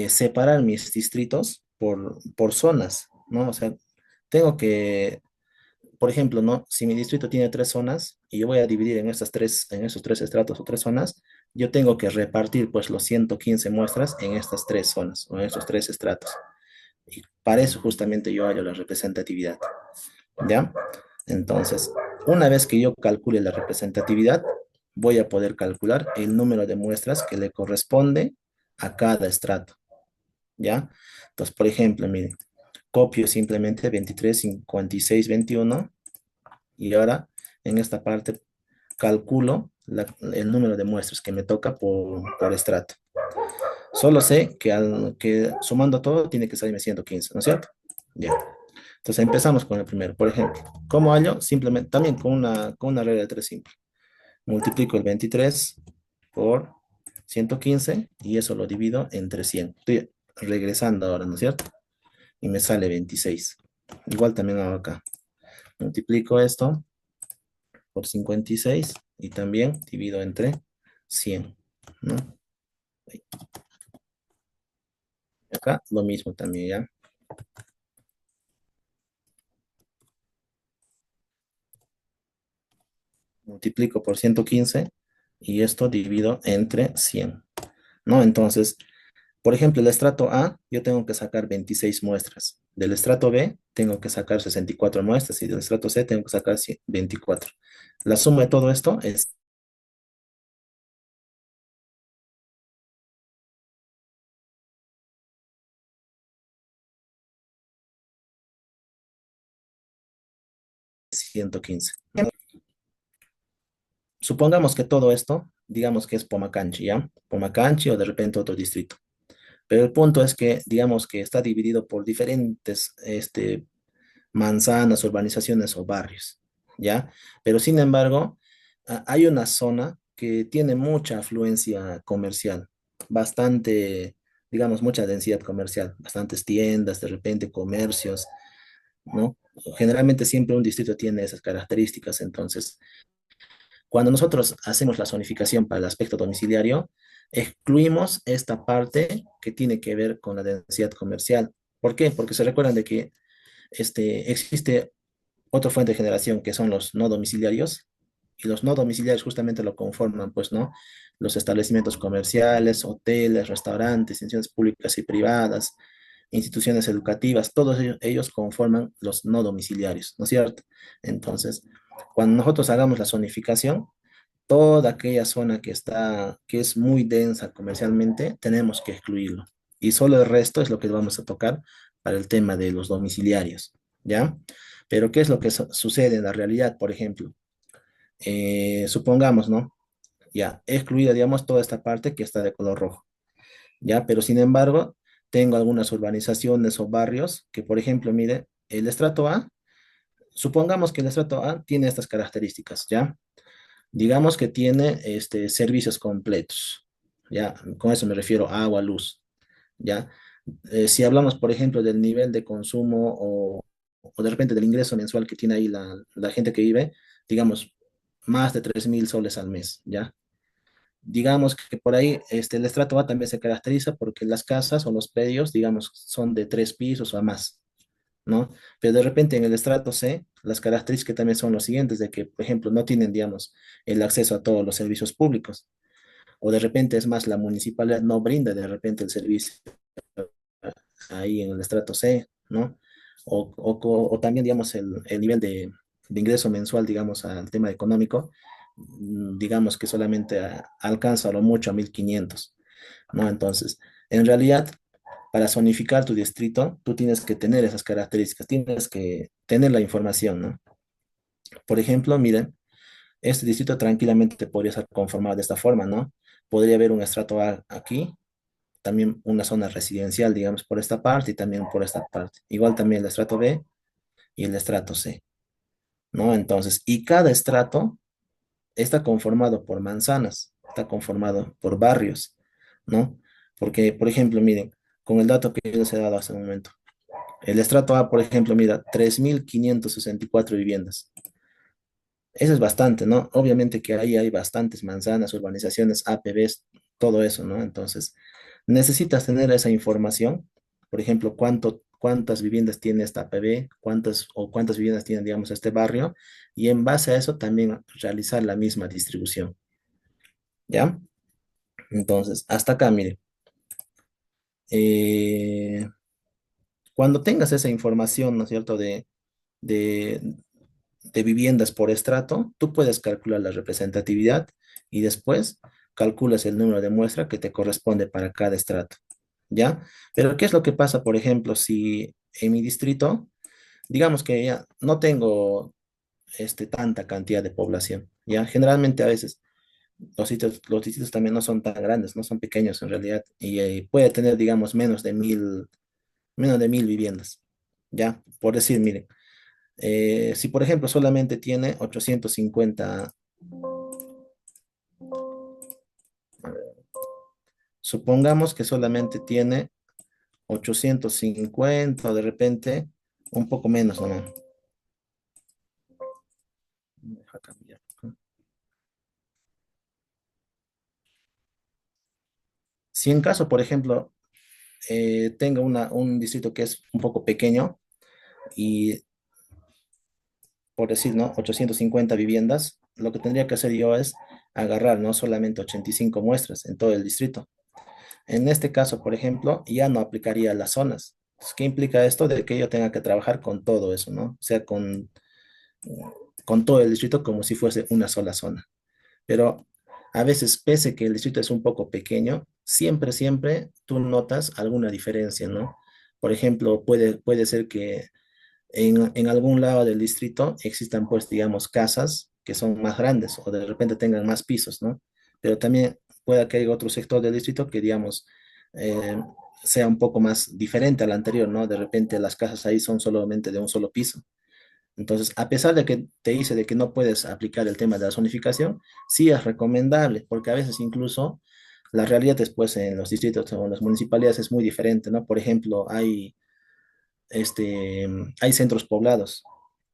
separar mis distritos por zonas, ¿no? O sea, tengo que, por ejemplo, ¿no? Si mi distrito tiene tres zonas y yo voy a dividir en esos tres estratos o tres zonas, yo tengo que repartir pues los 115 muestras en estas tres zonas o en estos tres estratos. Y para eso justamente yo hallo la representatividad, ¿ya? Entonces, una vez que yo calcule la representatividad, voy a poder calcular el número de muestras que le corresponde a cada estrato, ¿ya? Entonces, por ejemplo, miren, copio simplemente 23, 56, 21 y ahora en esta parte calculo el número de muestras que me toca por estrato. Solo sé que sumando todo tiene que salirme 115, ¿no es cierto? Ya. Entonces empezamos con el primero. Por ejemplo, ¿cómo hallo? Simplemente, también con una regla de tres simple. Multiplico el 23 por 115 y eso lo divido entre 100. Estoy regresando ahora, ¿no es cierto? Y me sale 26. Igual también hago acá. Multiplico esto por 56 y también divido entre 100, ¿no? Acá lo mismo también, ¿ya? Multiplico por 115 y esto divido entre 100, ¿no? Entonces, por ejemplo, el estrato A, yo tengo que sacar 26 muestras. Del estrato B, tengo que sacar 64 muestras y del estrato C, tengo que sacar 24. La suma de todo esto es 115. Supongamos que todo esto, digamos que es Pomacanchi, ¿ya? Pomacanchi o de repente otro distrito. Pero el punto es que, digamos que está dividido por diferentes manzanas, urbanizaciones o barrios, ¿ya? Pero sin embargo, hay una zona que tiene mucha afluencia comercial, bastante, digamos, mucha densidad comercial, bastantes tiendas, de repente comercios, ¿no? Generalmente siempre un distrito tiene esas características, entonces cuando nosotros hacemos la zonificación para el aspecto domiciliario, excluimos esta parte que tiene que ver con la densidad comercial. ¿Por qué? Porque se recuerdan de que existe otra fuente de generación que son los no domiciliarios, y los no domiciliarios justamente lo conforman, pues, ¿no? Los establecimientos comerciales, hoteles, restaurantes, instituciones públicas y privadas, instituciones educativas, todos ellos conforman los no domiciliarios, ¿no es cierto? Entonces, cuando nosotros hagamos la zonificación, toda aquella zona que es muy densa comercialmente, tenemos que excluirlo. Y solo el resto es lo que vamos a tocar para el tema de los domiciliarios, ¿ya? Pero ¿qué es lo que sucede en la realidad? Por ejemplo, supongamos, ¿no? Ya, he excluido, digamos, toda esta parte que está de color rojo, ¿ya? Pero sin embargo, tengo algunas urbanizaciones o barrios que, por ejemplo, mire, el estrato A, supongamos que el estrato A tiene estas características, ¿ya? Digamos que tiene servicios completos, ¿ya? Con eso me refiero a agua, luz, ¿ya? Si hablamos, por ejemplo, del nivel de consumo o de repente del ingreso mensual que tiene ahí la gente que vive, digamos, más de 3.000 soles al mes, ¿ya? Digamos que por ahí el estrato A también se caracteriza porque las casas o los predios, digamos, son de 3 pisos o más, ¿no? Pero de repente en el estrato C, las características también son los siguientes, de que, por ejemplo, no tienen, digamos, el acceso a todos los servicios públicos, o de repente es más, la municipalidad no brinda de repente el servicio ahí en el estrato C, ¿no? O también, digamos, el nivel de ingreso mensual, digamos, al tema económico, digamos que solamente alcanza a lo mucho a 1.500, ¿no? Entonces, en realidad, para zonificar tu distrito, tú tienes que tener esas características, tienes que tener la información, ¿no? Por ejemplo, miren, este distrito tranquilamente podría ser conformado de esta forma, ¿no? Podría haber un estrato A aquí, también una zona residencial, digamos, por esta parte y también por esta parte. Igual también el estrato B y el estrato C, ¿no? Entonces, y cada estrato está conformado por manzanas, está conformado por barrios, ¿no? Porque, por ejemplo, miren, con el dato que yo les he dado hace un momento, el estrato A, por ejemplo, mira, 3.564 viviendas. Eso es bastante, ¿no? Obviamente que ahí hay bastantes manzanas, urbanizaciones, APBs, todo eso, ¿no? Entonces, necesitas tener esa información. Por ejemplo, cuántas viviendas tiene esta APB, cuántas viviendas tiene, digamos, este barrio, y en base a eso también realizar la misma distribución, ¿ya? Entonces, hasta acá, mire, eh, cuando tengas esa información, ¿no es cierto?, de, de viviendas por estrato, tú puedes calcular la representatividad y después calculas el número de muestra que te corresponde para cada estrato, ¿ya? Pero ¿qué es lo que pasa, por ejemplo, si en mi distrito, digamos que ya no tengo tanta cantidad de población, ¿ya? Generalmente a veces los distritos también no son tan grandes, no son pequeños en realidad, y puede tener, digamos, menos de 1000 viviendas, ¿ya? Por decir, miren, si por ejemplo solamente tiene 850, supongamos que solamente tiene 850 o de repente un poco menos nomás. Deja cambiar. Si en caso, por ejemplo, tenga un distrito que es un poco pequeño y, por decir, ¿no? 850 viviendas, lo que tendría que hacer yo es agarrar, ¿no? Solamente 85 muestras en todo el distrito. En este caso, por ejemplo, ya no aplicaría las zonas. Pues, ¿qué implica esto? De que yo tenga que trabajar con todo eso, ¿no? O sea, con todo el distrito como si fuese una sola zona. Pero a veces, pese que el distrito es un poco pequeño, siempre tú notas alguna diferencia, ¿no? Por ejemplo, puede ser que en algún lado del distrito existan, pues, digamos, casas que son más grandes o de repente tengan más pisos, ¿no? Pero también puede que haya otro sector del distrito que, digamos, eh, sea un poco más diferente al anterior, ¿no? De repente las casas ahí son solamente de un solo piso. Entonces, a pesar de que te dice de que no puedes aplicar el tema de la zonificación, sí es recomendable, porque a veces incluso la realidad después en los distritos o en las municipalidades es muy diferente, ¿no? Por ejemplo, hay centros poblados,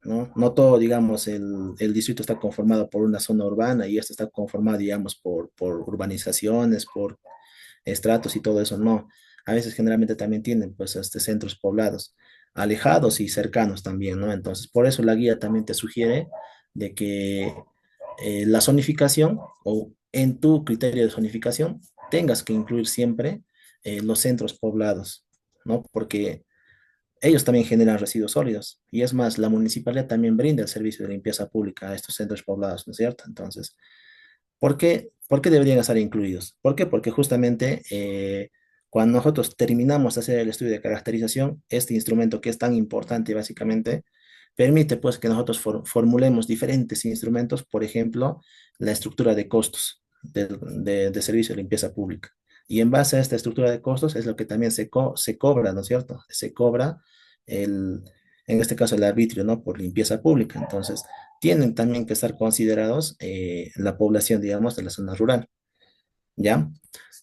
¿no? No todo, digamos, el distrito está conformado por una zona urbana y esto está conformado, digamos, por urbanizaciones, por estratos y todo eso, no. A veces generalmente también tienen, pues, centros poblados, alejados y cercanos también, ¿no? Entonces, por eso la guía también te sugiere de que la zonificación o en tu criterio de zonificación tengas que incluir siempre los centros poblados, ¿no? Porque ellos también generan residuos sólidos. Y es más, la municipalidad también brinda el servicio de limpieza pública a estos centros poblados, ¿no es cierto? Entonces, ¿por qué deberían estar incluidos? ¿Por qué? Porque justamente cuando nosotros terminamos de hacer el estudio de caracterización, este instrumento que es tan importante básicamente, permite pues que nosotros formulemos diferentes instrumentos, por ejemplo, la estructura de costos de servicio de limpieza pública. Y en base a esta estructura de costos es lo que también se cobra, ¿no es cierto? Se cobra el, en este caso el arbitrio, ¿no? Por limpieza pública. Entonces, tienen también que estar considerados la población, digamos, de la zona rural, ¿ya?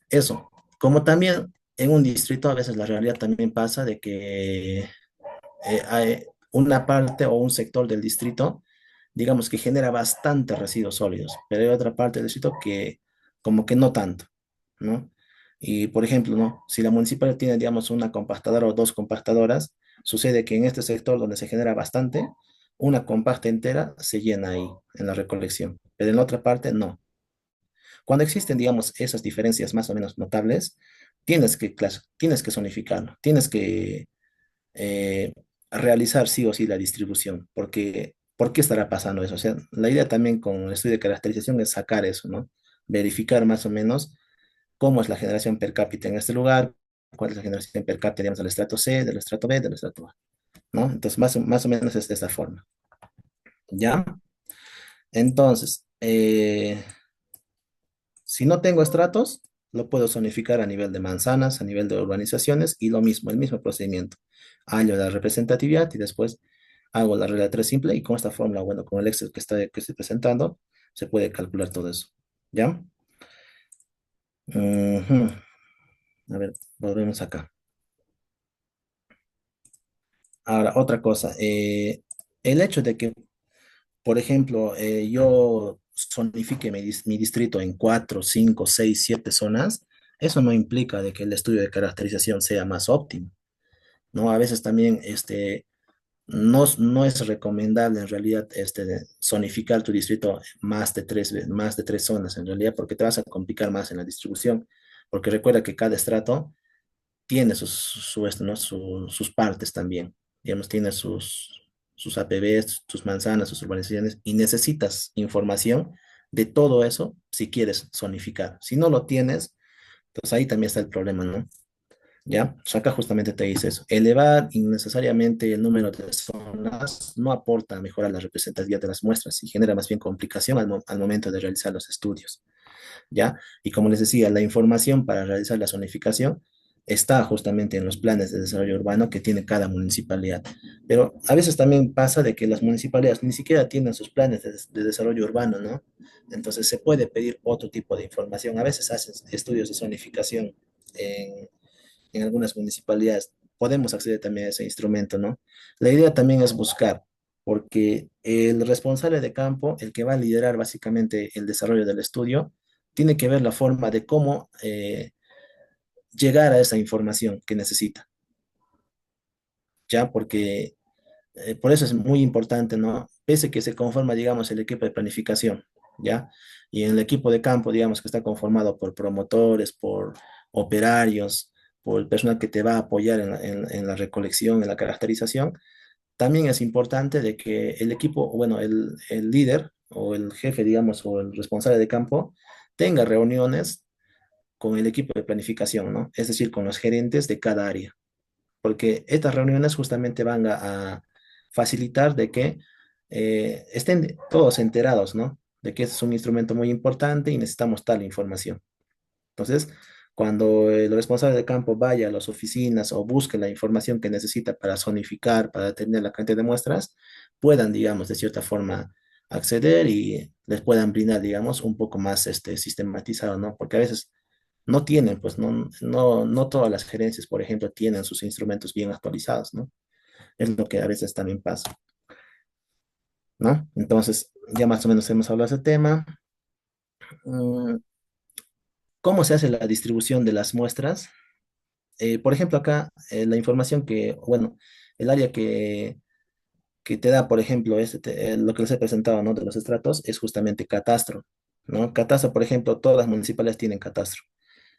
Eso. Como también en un distrito a veces la realidad también pasa de que hay una parte o un sector del distrito, digamos, que genera bastantes residuos sólidos, pero hay otra parte del distrito que como que no tanto, ¿no? Y por ejemplo, ¿no? Si la municipalidad tiene, digamos, una compactadora o dos compactadoras, sucede que en este sector donde se genera bastante, una compacta entera se llena ahí en la recolección, pero en la otra parte no. Cuando existen, digamos, esas diferencias más o menos notables, tienes que zonificarlo, tienes que eh, realizar sí o sí la distribución, porque ¿por qué estará pasando eso? O sea, la idea también con el estudio de caracterización es sacar eso, ¿no? Verificar más o menos cómo es la generación per cápita en este lugar, cuál es la generación per cápita, digamos, del estrato C, del estrato B, del estrato A, ¿no? Entonces, más o menos es de esta forma, ¿ya? Entonces, si no tengo estratos, lo puedo zonificar a nivel de manzanas, a nivel de urbanizaciones y lo mismo, el mismo procedimiento. Hallo la representatividad y después hago la regla 3 simple y con esta fórmula, bueno, con el Excel que estoy presentando, se puede calcular todo eso. ¿Ya? Ujú. A ver, volvemos acá. Ahora, otra cosa. El hecho de que, por ejemplo, yo zonifique mi distrito en 4, 5, 6, 7 zonas, eso no implica de que el estudio de caracterización sea más óptimo, ¿no? A veces también, no es recomendable en realidad zonificar tu distrito más de tres zonas en realidad, porque te vas a complicar más en la distribución, porque recuerda que cada estrato tiene ¿no? Sus partes también, digamos, tiene sus APBs, sus manzanas, sus urbanizaciones, y necesitas información de todo eso si quieres zonificar. Si no lo tienes, entonces ahí también está el problema, ¿no? ¿Ya? Pues acá justamente te dice eso. Elevar innecesariamente el número de zonas no aporta a mejorar la representatividad de las muestras y genera más bien complicación al momento de realizar los estudios. ¿Ya? Y como les decía, la información para realizar la zonificación está justamente en los planes de desarrollo urbano que tiene cada municipalidad. Pero a veces también pasa de que las municipalidades ni siquiera tienen sus planes de desarrollo urbano, ¿no? Entonces se puede pedir otro tipo de información. A veces hacen estudios de zonificación en en algunas municipalidades. Podemos acceder también a ese instrumento, ¿no? La idea también es buscar, porque el responsable de campo, el que va a liderar básicamente el desarrollo del estudio, tiene que ver la forma de cómo llegar a esa información que necesita, ¿ya? Porque por eso es muy importante, ¿no? Pese que se conforma, digamos, el equipo de planificación, ¿ya? Y en el equipo de campo, digamos, que está conformado por promotores, por operarios, por el personal que te va a apoyar en la recolección, en la caracterización, también es importante de que el equipo, bueno, el líder o el jefe, digamos, o el responsable de campo, tenga reuniones con el equipo de planificación, ¿no? Es decir, con los gerentes de cada área, porque estas reuniones justamente van a facilitar de que estén todos enterados, ¿no? De que es un instrumento muy importante y necesitamos tal información. Entonces, cuando el responsable de campo vaya a las oficinas o busque la información que necesita para zonificar, para determinar la cantidad de muestras, puedan, digamos, de cierta forma acceder y les puedan brindar, digamos, un poco más sistematizado, ¿no? Porque a veces no tienen, pues no todas las gerencias, por ejemplo, tienen sus instrumentos bien actualizados, ¿no? Es lo que a veces también pasa, ¿no? Entonces, ya más o menos hemos hablado de ese tema. Mm, ¿Cómo se hace la distribución de las muestras? Por ejemplo, acá la información bueno, el área que te da, por ejemplo, lo que les he presentado, ¿no? De los estratos es justamente catastro, ¿no? Catastro, por ejemplo, todas las municipalidades tienen catastro.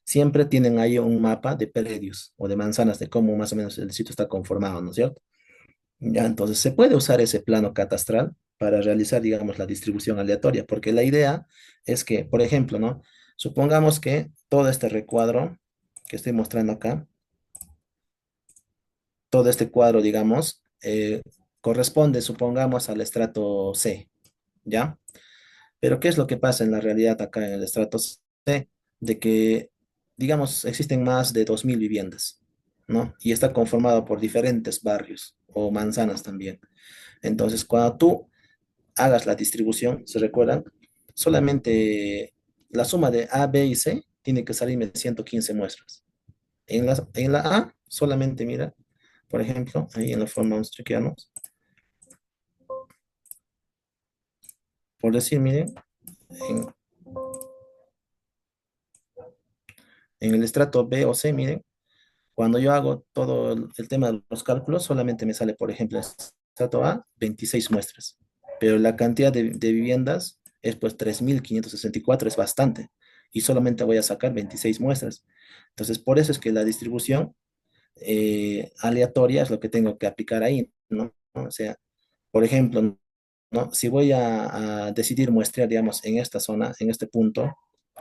Siempre tienen ahí un mapa de predios o de manzanas, de cómo más o menos el sitio está conformado, ¿no es cierto? Ya, entonces se puede usar ese plano catastral para realizar, digamos, la distribución aleatoria, porque la idea es que, por ejemplo, ¿no? Supongamos que todo este recuadro que estoy mostrando acá, todo este cuadro, digamos, corresponde, supongamos, al estrato C, ¿ya? Pero ¿qué es lo que pasa en la realidad acá en el estrato C? De que, digamos, existen más de 2000 viviendas, ¿no? Y está conformado por diferentes barrios o manzanas también. Entonces, cuando tú hagas la distribución, ¿se recuerdan? Solamente la suma de A, B y C tiene que salirme 115 muestras. En la A, solamente mira, por ejemplo, ahí en la forma vamos a chequearnos. Por decir, miren, en, en el estrato B o C, miren, cuando yo hago todo el tema de los cálculos, solamente me sale, por ejemplo, en estrato A, 26 muestras. Pero la cantidad de viviendas es pues 3564, es bastante. Y solamente voy a sacar 26 muestras. Entonces, por eso es que la distribución aleatoria es lo que tengo que aplicar ahí, ¿no? O sea, por ejemplo, ¿no? Si voy a decidir muestrear, digamos, en esta zona, en este punto,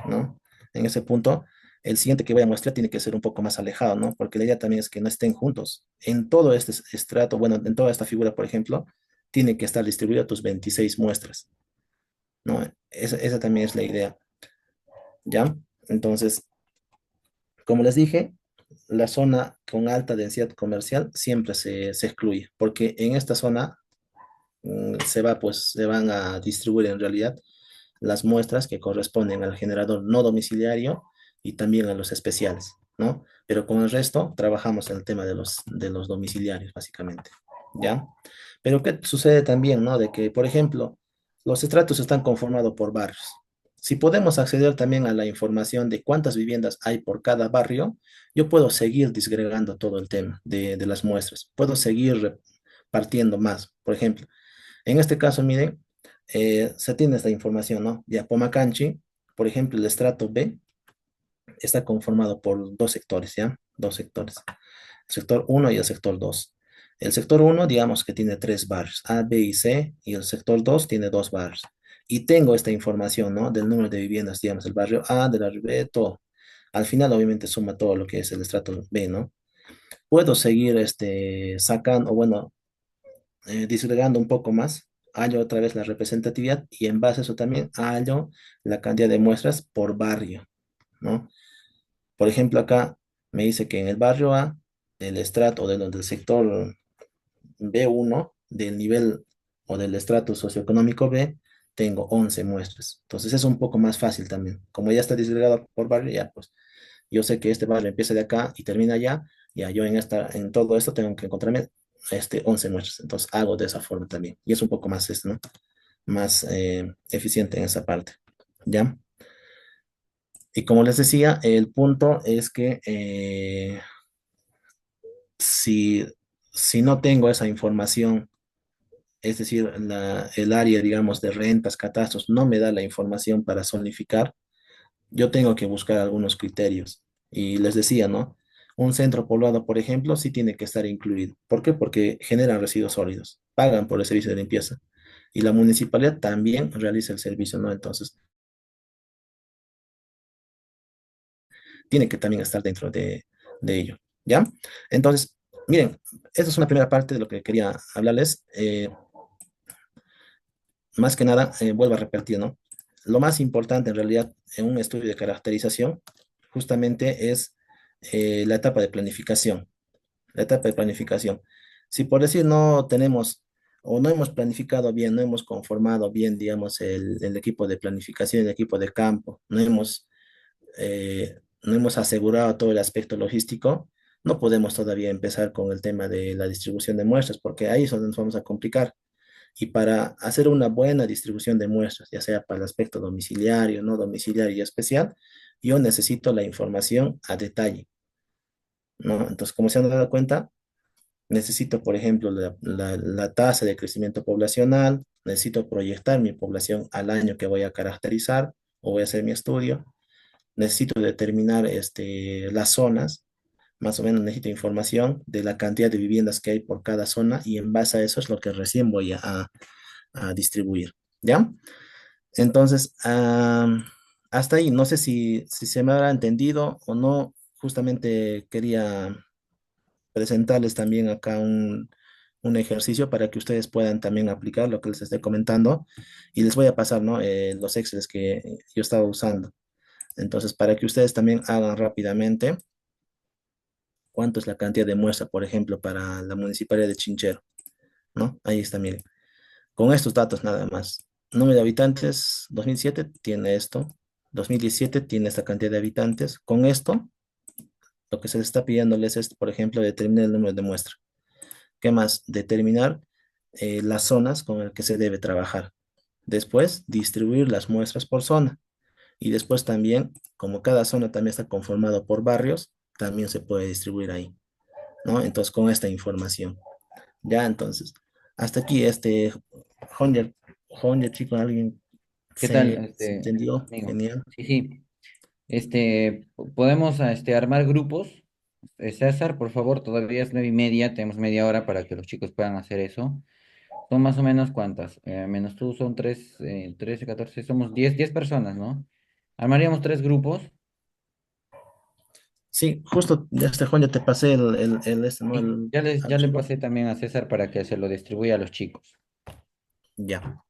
¿no? En ese punto, el siguiente que voy a muestrear tiene que ser un poco más alejado, ¿no? Porque la idea también es que no estén juntos. En todo este estrato, bueno, en toda esta figura, por ejemplo, tiene que estar distribuida tus 26 muestras, ¿no? Esa también es la idea, ¿ya? Entonces, como les dije, la zona con alta densidad comercial siempre se excluye, porque en esta zona se van a distribuir en realidad las muestras que corresponden al generador no domiciliario y también a los especiales, ¿no? Pero con el resto trabajamos en el tema de los domiciliarios, básicamente, ¿ya? Pero ¿qué sucede también, no? De que, por ejemplo, los estratos están conformados por barrios. Si podemos acceder también a la información de cuántas viviendas hay por cada barrio, yo puedo seguir disgregando todo el tema de las muestras. Puedo seguir partiendo más. Por ejemplo, en este caso, miren, se tiene esta información, ¿no? Ya Pomacanchi, por ejemplo, el estrato B está conformado por dos sectores, ¿ya? Dos sectores. El sector uno y el sector 2. El sector uno, digamos que tiene tres barrios, A, B y C, y el sector 2 tiene dos barrios. Y tengo esta información, ¿no? Del número de viviendas, digamos, el barrio A, del barrio B, todo. Al final, obviamente, suma todo lo que es el estrato B, ¿no? Puedo seguir sacando, o bueno, disgregando un poco más, hallo otra vez la representatividad y en base a eso también hallo la cantidad de muestras por barrio, ¿no? Por ejemplo, acá me dice que en el barrio A, del estrato o del sector B1, del nivel o del estrato socioeconómico B, tengo 11 muestras. Entonces es un poco más fácil también. Como ya está disgregado por barrio, ya pues yo sé que este barrio empieza de acá y termina allá, ya yo en todo esto tengo que encontrarme 11 muestras. Entonces hago de esa forma también. Y es un poco más, ¿no? Más eficiente en esa parte. ¿Ya? Y como les decía, el punto es que si, si no tengo esa información, es decir, el área, digamos, de rentas, catastros, no me da la información para zonificar, yo tengo que buscar algunos criterios. Y les decía, ¿no? Un centro poblado, por ejemplo, sí tiene que estar incluido. ¿Por qué? Porque generan residuos sólidos, pagan por el servicio de limpieza. Y la municipalidad también realiza el servicio, ¿no? Entonces, tiene que también estar dentro de ello, ¿ya? Entonces, miren, esa es una primera parte de lo que quería hablarles. Más que nada, vuelvo a repetir, ¿no? Lo más importante en realidad en un estudio de caracterización justamente es la etapa de planificación. La etapa de planificación. Si por decir no tenemos o no hemos planificado bien, no hemos conformado bien, digamos, el equipo de planificación, el equipo de campo, no hemos asegurado todo el aspecto logístico, no podemos todavía empezar con el tema de la distribución de muestras, porque ahí es donde nos vamos a complicar. Y para hacer una buena distribución de muestras, ya sea para el aspecto domiciliario, no domiciliario y especial, yo necesito la información a detalle, ¿no? Entonces, como se han dado cuenta, necesito, por ejemplo, la tasa de crecimiento poblacional, necesito proyectar mi población al año que voy a caracterizar o voy a hacer mi estudio, necesito determinar las zonas, más o menos necesito información de la cantidad de viviendas que hay por cada zona y en base a eso es lo que recién voy a distribuir, ¿ya? Entonces, hasta ahí, no sé si se me habrá entendido o no, justamente quería presentarles también acá un ejercicio para que ustedes puedan también aplicar lo que les estoy comentando y les voy a pasar, ¿no? Los Excels que yo estaba usando. Entonces, para que ustedes también hagan rápidamente cuánto es la cantidad de muestra, por ejemplo, para la municipalidad de Chinchero, ¿no? Ahí está, miren. Con estos datos nada más. Número de habitantes, 2007 tiene esto, 2017 tiene esta cantidad de habitantes. Con esto, lo que se les está pidiéndoles es, por ejemplo, determinar el número de muestra. ¿Qué más? Determinar las zonas con las que se debe trabajar. Después, distribuir las muestras por zona. Y después también, como cada zona también está conformado por barrios, también se puede distribuir ahí, ¿no? Entonces, con esta información. Ya, entonces, hasta aquí, Honjer, Honjer, chico, alguien ¿Qué tal, se entendió. amigo? Genial. Sí, sí. Podemos armar grupos. César, por favor, todavía es 9:30, tenemos media hora para que los chicos puedan hacer eso. Son más o menos cuántas, menos tú son 3, 13, 14, somos 10 personas, ¿no? Armaríamos 3 grupos. Sí, justo, Honjer, te pasé ¿no? Y El ya le archivo. pasé también a César para que se lo distribuya a los chicos. Ya.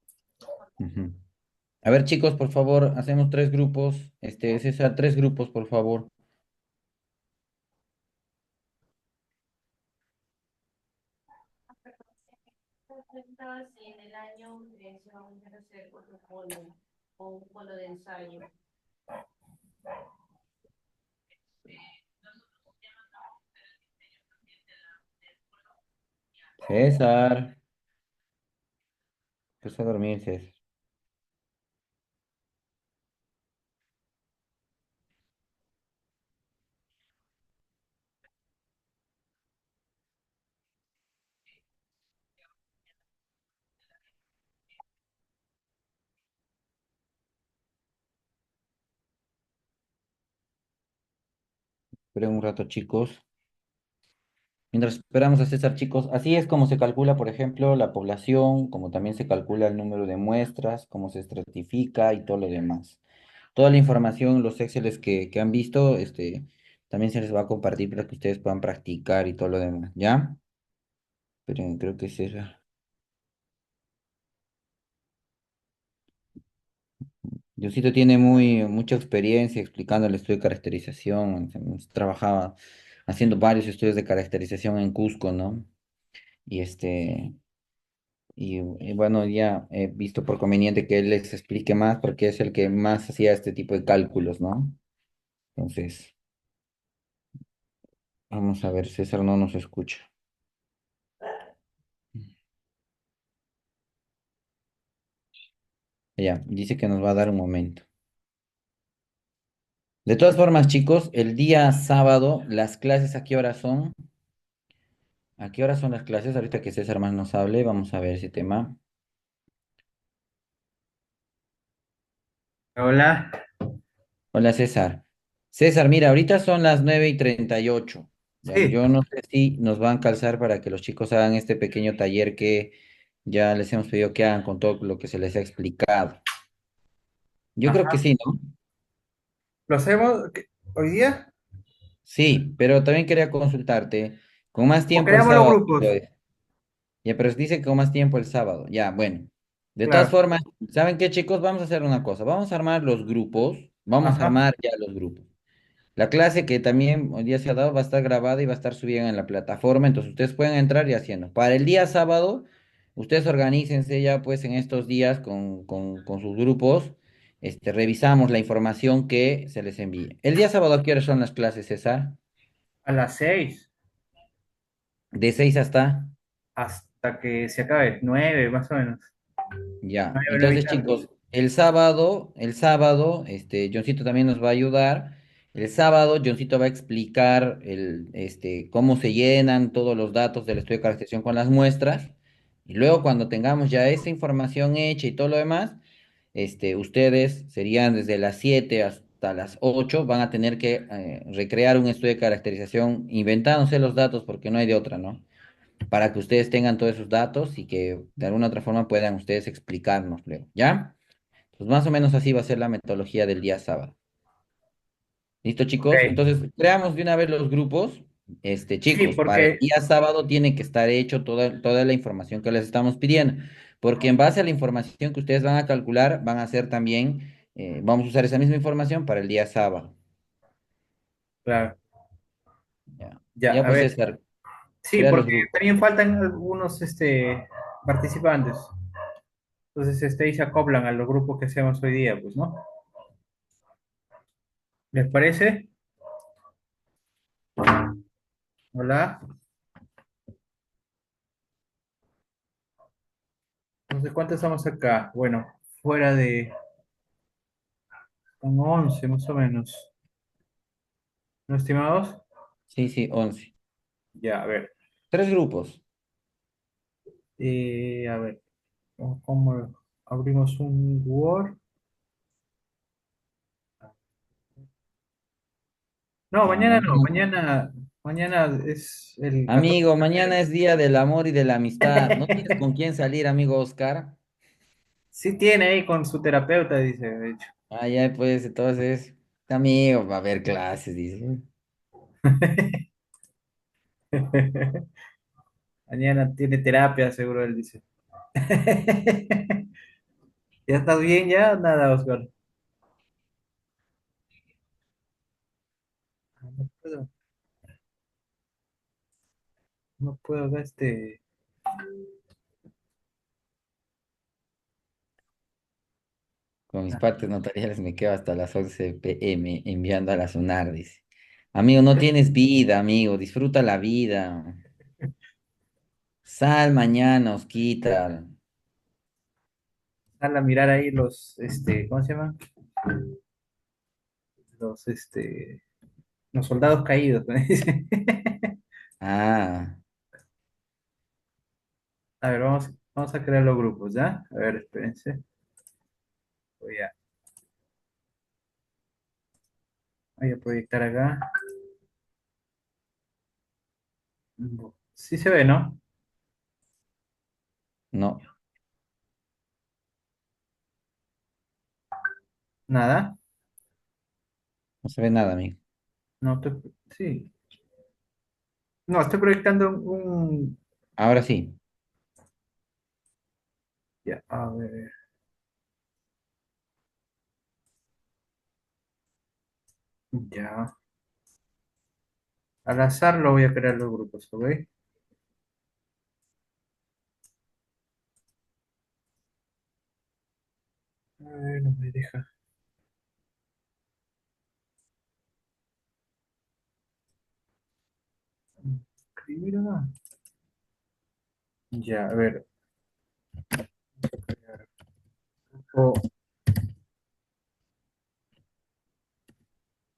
Ujú. A ver, chicos, por favor, hacemos 3 grupos. César, 3 grupos, por favor. César, empezó a dormir, César. Esperen un rato, chicos. Mientras esperamos a César, chicos, así es como se calcula, por ejemplo, la población, como también se calcula el número de muestras, cómo se estratifica y todo lo demás. Toda la información, los Exceles que han visto, también se les va a compartir para que ustedes puedan practicar y todo lo demás, ¿ya? Pero creo que César. Diosito tiene mucha experiencia explicando el estudio de caracterización. Trabajaba haciendo varios estudios de caracterización en Cusco, ¿no? Y y bueno, ya he visto por conveniente que él les explique más porque es el que más hacía este tipo de cálculos, ¿no? Entonces, vamos a ver, César no nos escucha. Ya, dice que nos va a dar un momento. De todas formas, chicos, el día sábado, las clases, ¿a qué hora son? ¿A qué hora son las clases? Ahorita que César más nos hable, vamos a ver ese tema. Hola. Hola, César. César, mira, ahorita son las 9:38. Ya, Sí, yo no sé si nos van a calzar para que los chicos hagan este pequeño taller que ya les hemos pedido que hagan con todo lo que se les ha explicado. Yo creo que ajá. sí, ¿no? ¿Lo hacemos hoy día? Sí, pero también quería consultarte. Con más ¿O tiempo el creamos los sábado. grupos? Ya, pero dice que con más tiempo el sábado. Ya, bueno. De todas Claro. formas, ¿saben qué, chicos? Vamos a hacer una cosa. Vamos a armar los grupos. Vamos a Ajá. armar ya los grupos. La clase que también hoy día se ha dado va a estar grabada y va a estar subida en la plataforma, entonces ustedes pueden entrar y haciendo. Para el día sábado, ustedes organícense ya pues en estos días con sus grupos, revisamos la información que se les envíe. El día sábado, ¿a qué horas son las clases, César? A las 6, De 6 hasta... hasta que se acabe. 9, más o menos. Ya, 9, 9 y entonces tanto. chicos, el sábado, Johncito también nos va a ayudar. El sábado, Johncito va a explicar cómo se llenan todos los datos del estudio de caracterización con las muestras. Y luego cuando tengamos ya esa información hecha y todo lo demás, ustedes serían desde las 7 hasta las 8 van a tener que recrear un estudio de caracterización inventándose los datos porque no hay de otra, ¿no? Para que ustedes tengan todos esos datos y que de alguna otra forma puedan ustedes explicarnos luego, ¿ya? Pues más o menos así va a ser la metodología del día sábado. ¿Listo, chicos? Ok. Entonces, creamos de una vez los grupos. Sí, Chicos, para el porque, día sábado tiene que estar hecho toda la información que les estamos pidiendo, porque en base a la información que ustedes van a calcular, van a hacer también, vamos a usar esa misma información para el día sábado. claro, Ya, ya, ya a pues ver. César, Sí, crea los porque grupos. también faltan algunos participantes. Entonces, ahí se acoplan a los grupos que hacemos hoy día, pues, ¿no? ¿Les parece? Hola. Entonces, ¿cuántos estamos acá? Bueno, fuera de un 11 más o menos. ¿No, estimados? Sí, sí, 11. Ya, a ver. Tres grupos. A ver, ¿cómo abrimos un Word? No, Ya, mañana no, mañana. mañana es el 14 Amigo, de mañana febrero. es día del amor y de la amistad. ¿No tienes con quién salir, amigo Oscar? Sí tiene ahí con su terapeuta, dice, de hecho. Ah, ya, pues, entonces, amigo, va a haber clases, dice. Mañana tiene terapia, seguro él dice. ¿Ya estás bien ya? Nada, Oscar. No puedo, no puedo ver Con mis partes notariales me quedo hasta las 11 p.m. enviando a la SUNAR, dice. Amigo, no tienes vida, amigo, disfruta la vida. Sal mañana, Osquitar. Sal a mirar ahí ¿cómo se llama? Los, los soldados caídos, me dice. Ah, A ver, vamos a crear los grupos, ¿ya? A ver, espérense. Voy a, voy a proyectar acá. Sí se ve, ¿no? No, Nada. no se ve nada, amigo. No te... Sí. No, estoy proyectando un... Ahora sí. Ya, a ver. Ya. Al azar lo voy a crear los grupos, ¿ok? A ver, no me deja escribir nada. Ya, a ver. Crear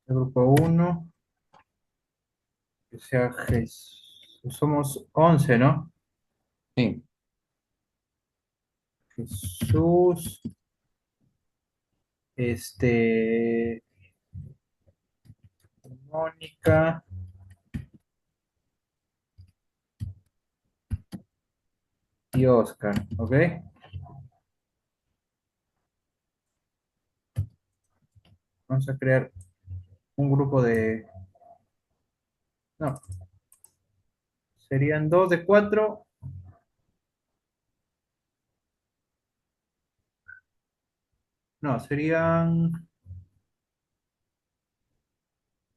grupo uno, que sea Jesús. Somos 11, ¿no? Sí, Jesús, este, Mónica y Oscar, ¿ok? Vamos a crear un grupo de... No, serían dos de cuatro. No, serían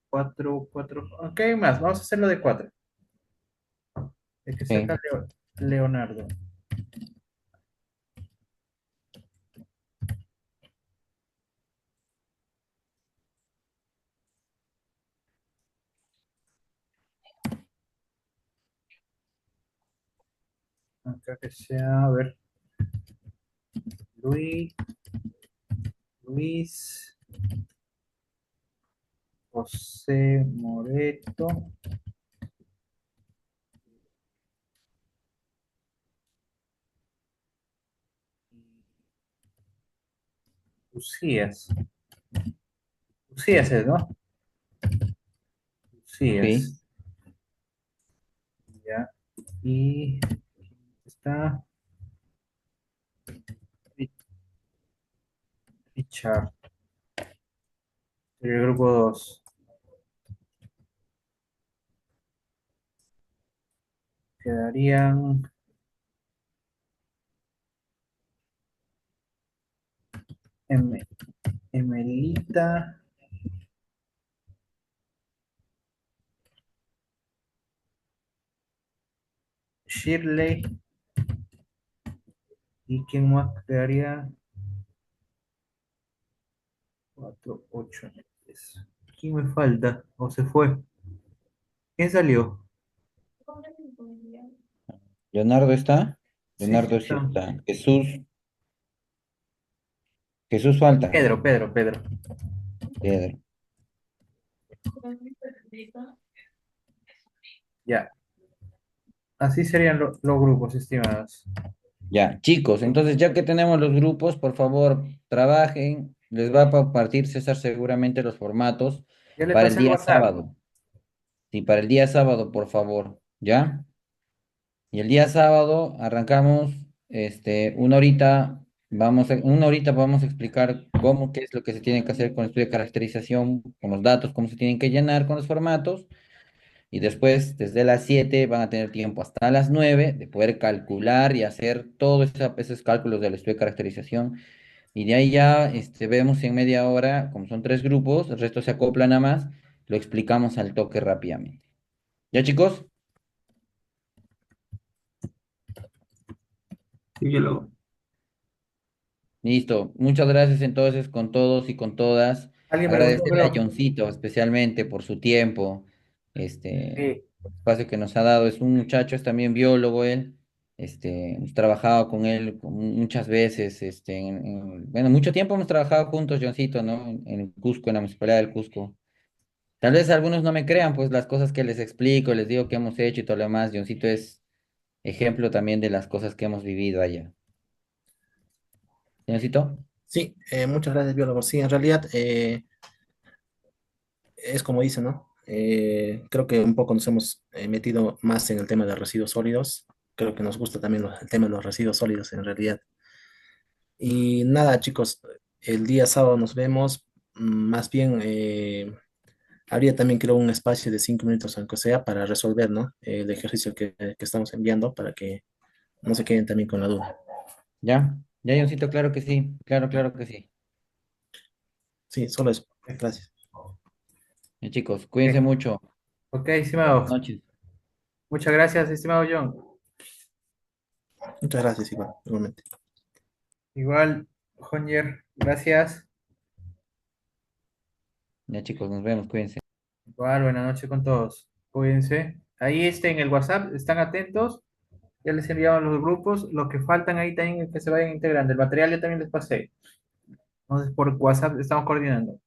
cuatro, cuatro. Ok, más, vamos a hacerlo de cuatro. El que sí. saca Leonardo. Acá que sea, a ver, Luis, Luis, José Moreto, Lucías. Lucías es, ¿no? Sí, Lucías. Ya. Y está Richard, el grupo 2. Quedarían Em- Emelita, Shirley, y quién más quedaría 4, 8, 10. ¿Quién me falta? ¿O se fue? ¿Quién salió? Leonardo está. Sí, sí Leonardo sí está. está. Jesús falta. Pedro. Pedro. Ya, así serían los grupos, estimados. Ya, chicos, entonces ya que tenemos los grupos, por favor, trabajen. Les va a compartir César seguramente los formatos Ya le para el pasé el día WhatsApp. sábado. Sí, para el día sábado, por favor. ¿Ya? Y el día sábado arrancamos, una horita, una horita vamos a explicar cómo, qué es lo que se tiene que hacer con el estudio de caracterización, con los datos, cómo se tienen que llenar con los formatos. Y después, desde las 7 van a tener tiempo hasta las 9 de poder calcular y hacer todos esos cálculos del estudio de caracterización. Y de ahí ya, vemos si en media hora, como son tres grupos, el resto se acoplan a más, lo explicamos al toque rápidamente. ¿Ya, chicos? Sí, yo lo... Listo. Muchas gracias entonces con todos y con todas. Alguien preguntó, Agradecerle a creo. Johncito especialmente por su tiempo, Sí, por el espacio que nos ha dado. Es un muchacho, es también biólogo él. Hemos trabajado con él muchas veces, bueno, mucho tiempo hemos trabajado juntos, Johncito, ¿no? En el Cusco, en la Municipalidad del Cusco. Tal vez algunos no me crean, pues las cosas que les explico, les digo que hemos hecho y todo lo demás. Johncito es ejemplo también de las cosas que hemos vivido allá. Johncito, Sí, muchas gracias, biólogo. Sí, en realidad es como dice, ¿no? Creo que un poco nos hemos metido más en el tema de residuos sólidos. Creo que nos gusta también el tema de los residuos sólidos en realidad. Y nada, chicos, el día sábado nos vemos. Más bien, habría también creo un espacio de 5 minutos, aunque sea, para resolver, ¿no? El ejercicio que estamos enviando para que no se queden también con la duda. ¿Ya? ¿Ya, Johncito? Claro que sí, claro, claro que sí. Sí, solo eso. Gracias. Ya, chicos, cuídense Ok, mucho. ok, Buenas estimados. noches. Muchas gracias, estimado John. Muchas gracias, igual, igualmente. Igual, Jonger, gracias. Ya, chicos, nos vemos, cuídense. Igual, buenas noches con todos. Cuídense. Ahí en el WhatsApp, están atentos. Ya les enviaron los grupos. Los que faltan ahí también que se vayan integrando. El material ya también les pasé. Entonces, por WhatsApp estamos coordinando.